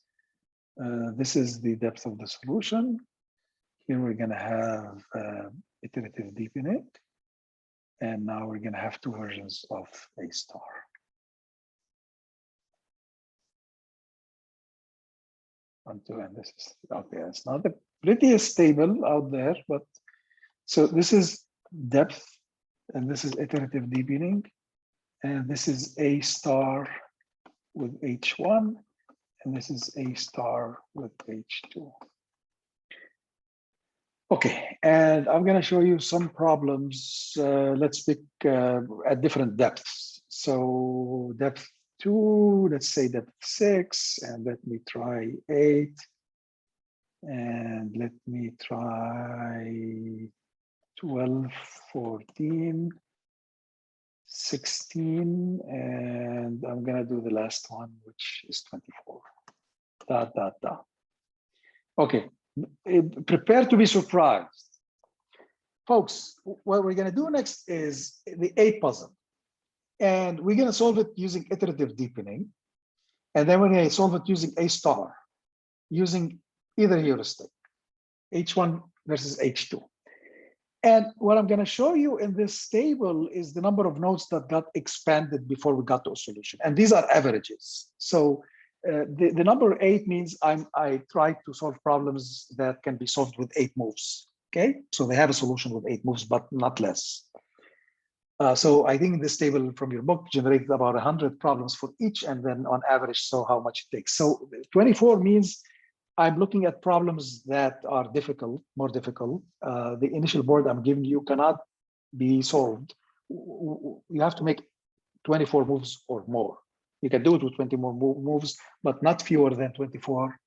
[SPEAKER 1] This is the depth of the solution. Here we're going to have iterative deepening. And now we're going to have two versions of A star. And this is okay. It's not the prettiest table out there, but so this is depth, and this is iterative deepening, and this is A star with H1, and this is A star with H2. Okay, and I'm going to show you some problems. Let's pick at different depths. So depth 2, let's say depth 6, and let me try 8, and let me try 12, 14, 16, and I'm going to do the last one, which is 24. Okay, prepare to be surprised. Folks, what we're going to do next is the A puzzle. And we're going to solve it using iterative deepening. And then we're going to solve it using A star, using either heuristic, H1 versus H2. And what I'm going to show you in this table is the number of nodes that got expanded before we got to a solution. And these are averages. So the number 8 means I try to solve problems that can be solved with 8 moves. Okay, so they have a solution with 8 moves, but not less. So I think this table from your book generated about 100 problems for each, and then on average, so how much it takes. So 24 means I'm looking at problems that are difficult, more difficult. The initial board I'm giving you cannot be solved. You have to make 24 moves or more. You can do it with 20 more moves, but not fewer than 24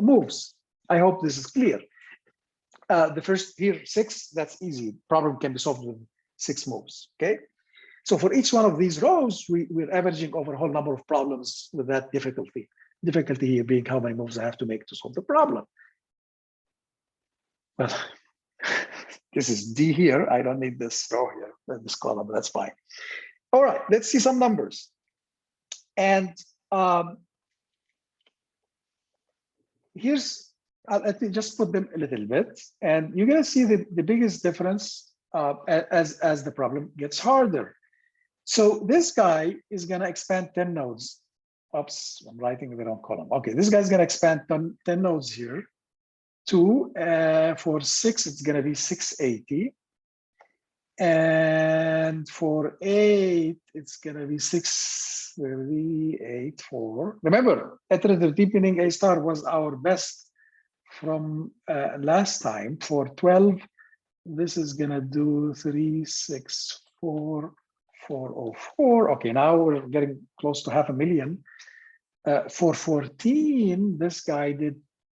[SPEAKER 1] moves. I hope this is clear. The first here, 6, that's easy. Problem can be solved with 6 moves, okay? So for each one of these rows, we're averaging over a whole number of problems with that difficulty. Difficulty here being how many moves I have to make to solve the problem. Well, this is D here. I don't need this row here, this column, but that's fine. All right, let's see some numbers. And here's, let me just put them a little bit. And you're going to see the biggest difference as the problem gets harder. So this guy is going to expand 10 nodes. Oops, I'm writing the wrong column. Okay, this guy's going to expand 10 nodes here. 2, for 6, it's going to be 680. And for 8, it's going to be 684. Remember, iterative deepening A star was our best from last time. For 12, this is going to do 364,404. Okay, now we're getting close to 500,000. For 14, this guy did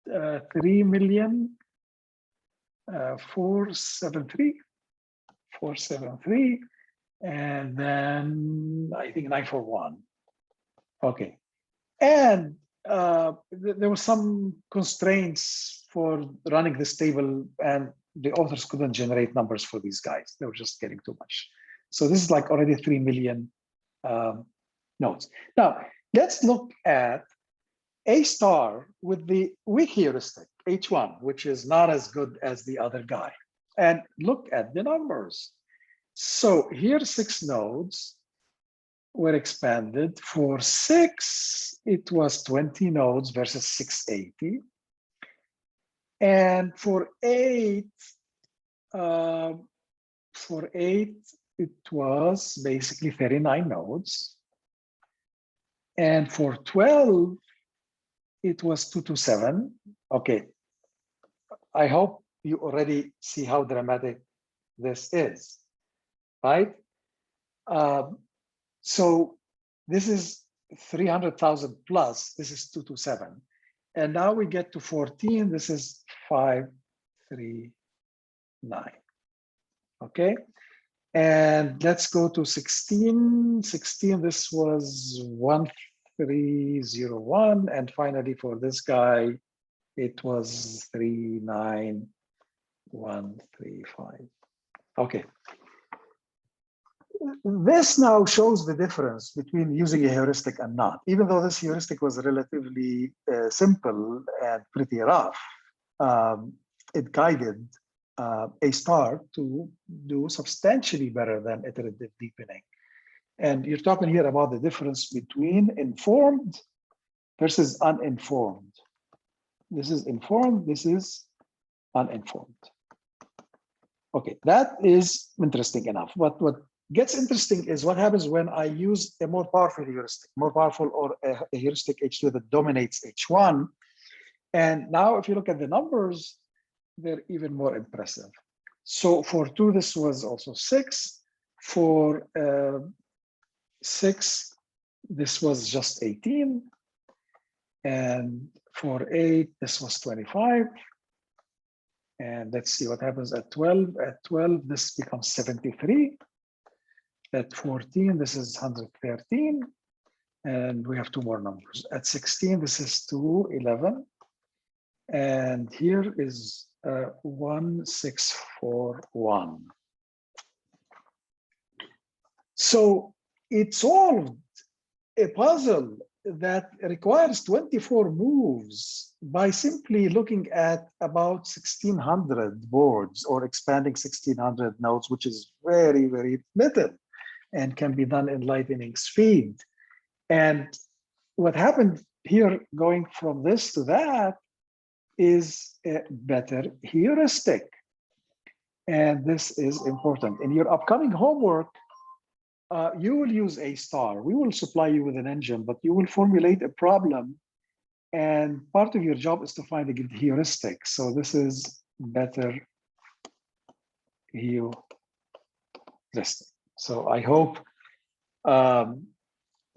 [SPEAKER 1] 3,473,473, and then I think 941. Okay, and there were some constraints for running this table, and the authors couldn't generate numbers for these guys. They were just getting too much. So this is like already 3 million nodes. Now, let's look at A star with the weak heuristic, H1, which is not as good as the other guy. And look at the numbers. So here 6 nodes were expanded. For 6, it was 20 nodes versus 680. And for 8, it was basically 39 nodes. And for 12, it was 227. Okay, I hope you already see how dramatic this is, right? So this is 300,000 plus, this is 227. And now we get to 14, this is 539, okay? And let's go to 16. 16, this was 1301. And finally for this guy, it was 39135. Okay. This now shows the difference between using a heuristic and not. Even though this heuristic was relatively simple and pretty rough, it guided A star to do substantially better than iterative deepening. And you're talking here about the difference between informed versus uninformed. This is informed, this is uninformed. Okay, that is interesting enough. What gets interesting is what happens when I use a more powerful heuristic, more powerful or a heuristic H2 that dominates H1. And now if you look at the numbers, they're even more impressive. So for 2, this was also 6. For 6, this was just 18. And for 8, this was 25. And let's see what happens at 12. At 12, this becomes 73. At 14, this is 113. And we have 2 more numbers. At 16, this is 211. And here is 1641. So it solved a puzzle that requires 24 moves by simply looking at about 1,600 boards or expanding 1,600 nodes, which is very, very little and can be done in lightning speed. And what happened here, going from this to that, is a better heuristic. And this is important. In your upcoming homework, you will use A star. We will supply you with an engine, but you will formulate a problem. And part of your job is to find a good heuristic. So this is better heuristic. So I hope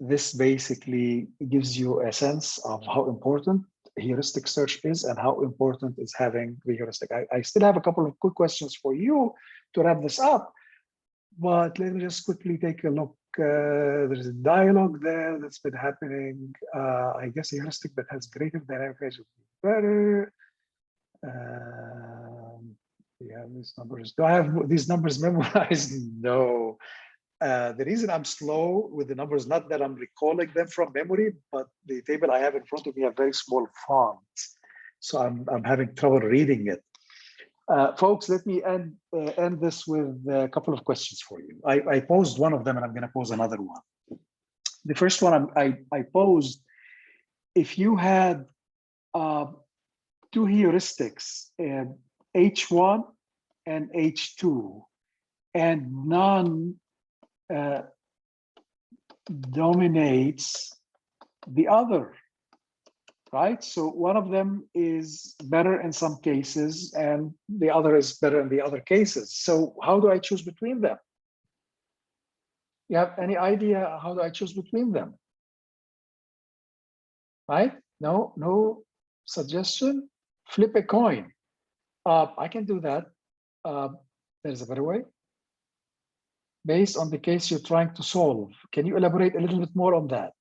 [SPEAKER 1] this basically gives you a sense of how important heuristic search is and how important is having the heuristic. I still have a couple of quick questions for you to wrap this up, but let me just quickly take a look. There's a dialogue there that's been happening. I guess a heuristic that has greater dynamic range would be better. Yeah, these numbers. Do I have these numbers memorized? No. The reason I'm slow with the numbers, not that I'm recalling them from memory, but the table I have in front of me have very small fonts. So I'm having trouble reading it. Folks, let me end this with a couple of questions for you. I posed one of them and I'm gonna pose another one. The first one I posed, if you had 2 heuristics, H1 and H2, and none dominates the other, right? So one of them is better in some cases and the other is better in the other cases. So how do I choose between them? You have any idea how do I choose between them? Right? No suggestion? Flip a coin. I can do that. There's a better way. Based on the case you're trying to solve. Can you elaborate a little bit more on that?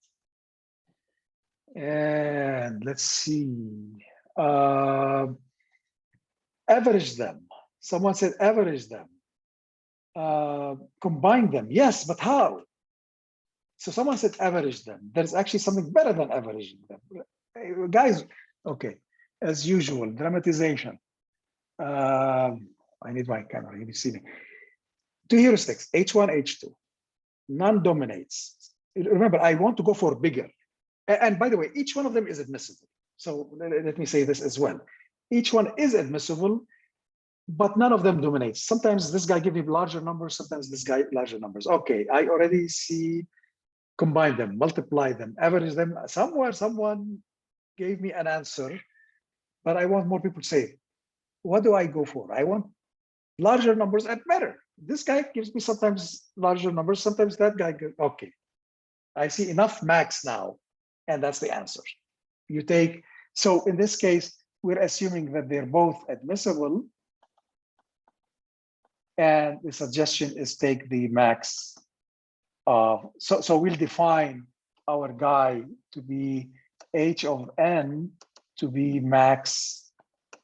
[SPEAKER 1] And let's see. Average them. Someone said average them. Combine them. Yes, but how? So someone said average them. There's actually something better than averaging them. Guys, okay, as usual, dramatization. I need my camera, you see me. Two heuristics, H1, H2. None dominates. Remember, I want to go for bigger. And by the way, each one of them is admissible. So let me say this as well. Each one is admissible, but none of them dominates. Sometimes this guy gives me larger numbers, sometimes this guy larger numbers. Okay, I already see, combine them, multiply them, average them. Somewhere, someone gave me an answer, but I want more people to say, what do I go for? I want larger numbers and better. This guy gives me sometimes larger numbers, sometimes that guy gives, okay. I see enough max now, and that's the answer. You take, so in this case, we're assuming that they're both admissible, and the suggestion is take the max of, so we'll define our guy to be h of n to be max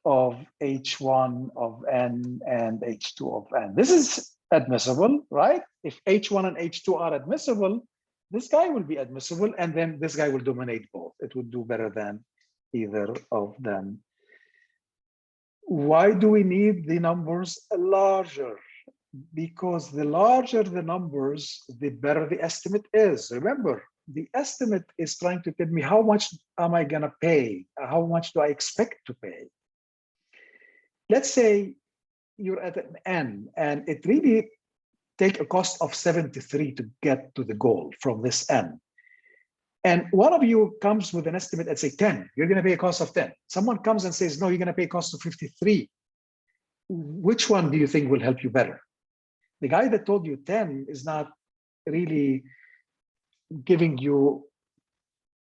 [SPEAKER 1] of h1 of n and h2 of n. This is admissible, right? If h1 and h2 are admissible, this guy will be admissible, and then this guy will dominate both. It would do better than either of them. Why do we need the numbers larger? Because the larger the numbers, the better the estimate is. Remember, the estimate is trying to tell me how much am I gonna pay? How much do I expect to pay? Let's say you're at an N and it really take a cost of 73 to get to the goal from this N. And one of you comes with an estimate at say 10, you're gonna pay a cost of 10. Someone comes and says, no, you're gonna pay a cost of 53. Which one do you think will help you better? The guy that told you 10 is not really giving you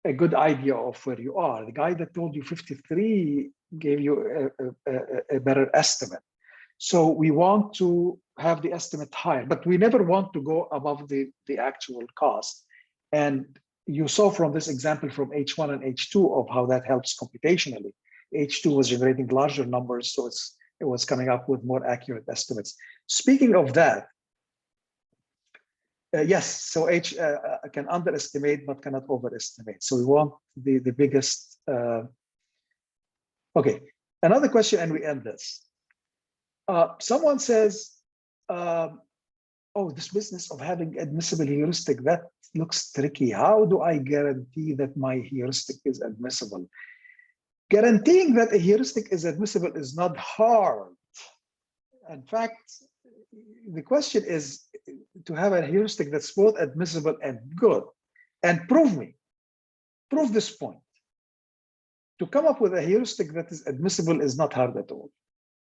[SPEAKER 1] a good idea of where you are. The guy that told you 53 gave you a better estimate. So we want to have the estimate higher, but we never want to go above the actual cost. And you saw from this example from H1 and H2 of how that helps computationally. H2 was generating larger numbers, so it was coming up with more accurate estimates. Speaking of that, yes, so H can underestimate but cannot overestimate. So we want the biggest. Okay, another question, and we end this. Someone says, oh, this business of having admissible heuristic, that looks tricky. How do I guarantee that my heuristic is admissible? Guaranteeing that a heuristic is admissible is not hard. In fact, the question is to have a heuristic that's both admissible and good. And prove this point. To come up with a heuristic that is admissible is not hard at all.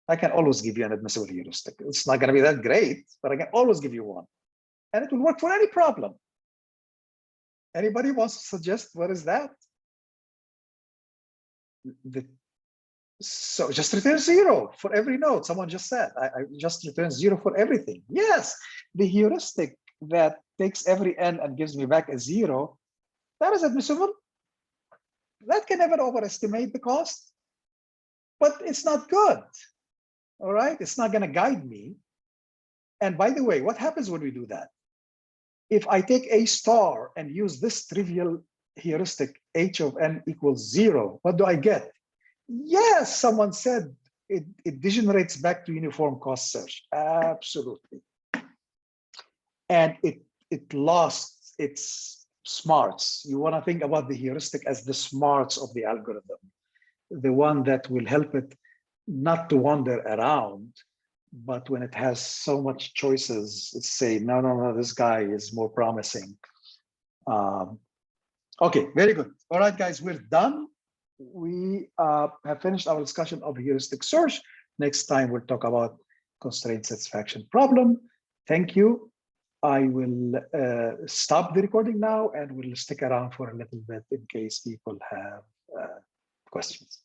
[SPEAKER 1] I can always give you an admissible heuristic. It's not going to be that great, but I can always give you one. And it will work for any problem. Anybody wants to suggest what is that? So just return 0 for every node. Someone just said, I just return 0 for everything. Yes, the heuristic that takes every n and gives me back a 0, that is admissible. That can never overestimate the cost, but it's not good. All right, it's not going to guide me. And by the way, what happens when we do that? If I take a star and use this trivial heuristic h of n equals 0, what do I get? Yes, someone said it degenerates back to uniform cost search. Absolutely. And it lost its smarts. You want to think about the heuristic as the smarts of the algorithm, the one that will help it not to wander around, but when it has so much choices, it's say, no, this guy is more promising. Okay, very good. All right, guys, we're done. We have finished our discussion of heuristic search. Next time, we'll talk about constraint satisfaction problem. Thank you. I will stop the recording now, and we'll stick around for a little bit in case people have questions.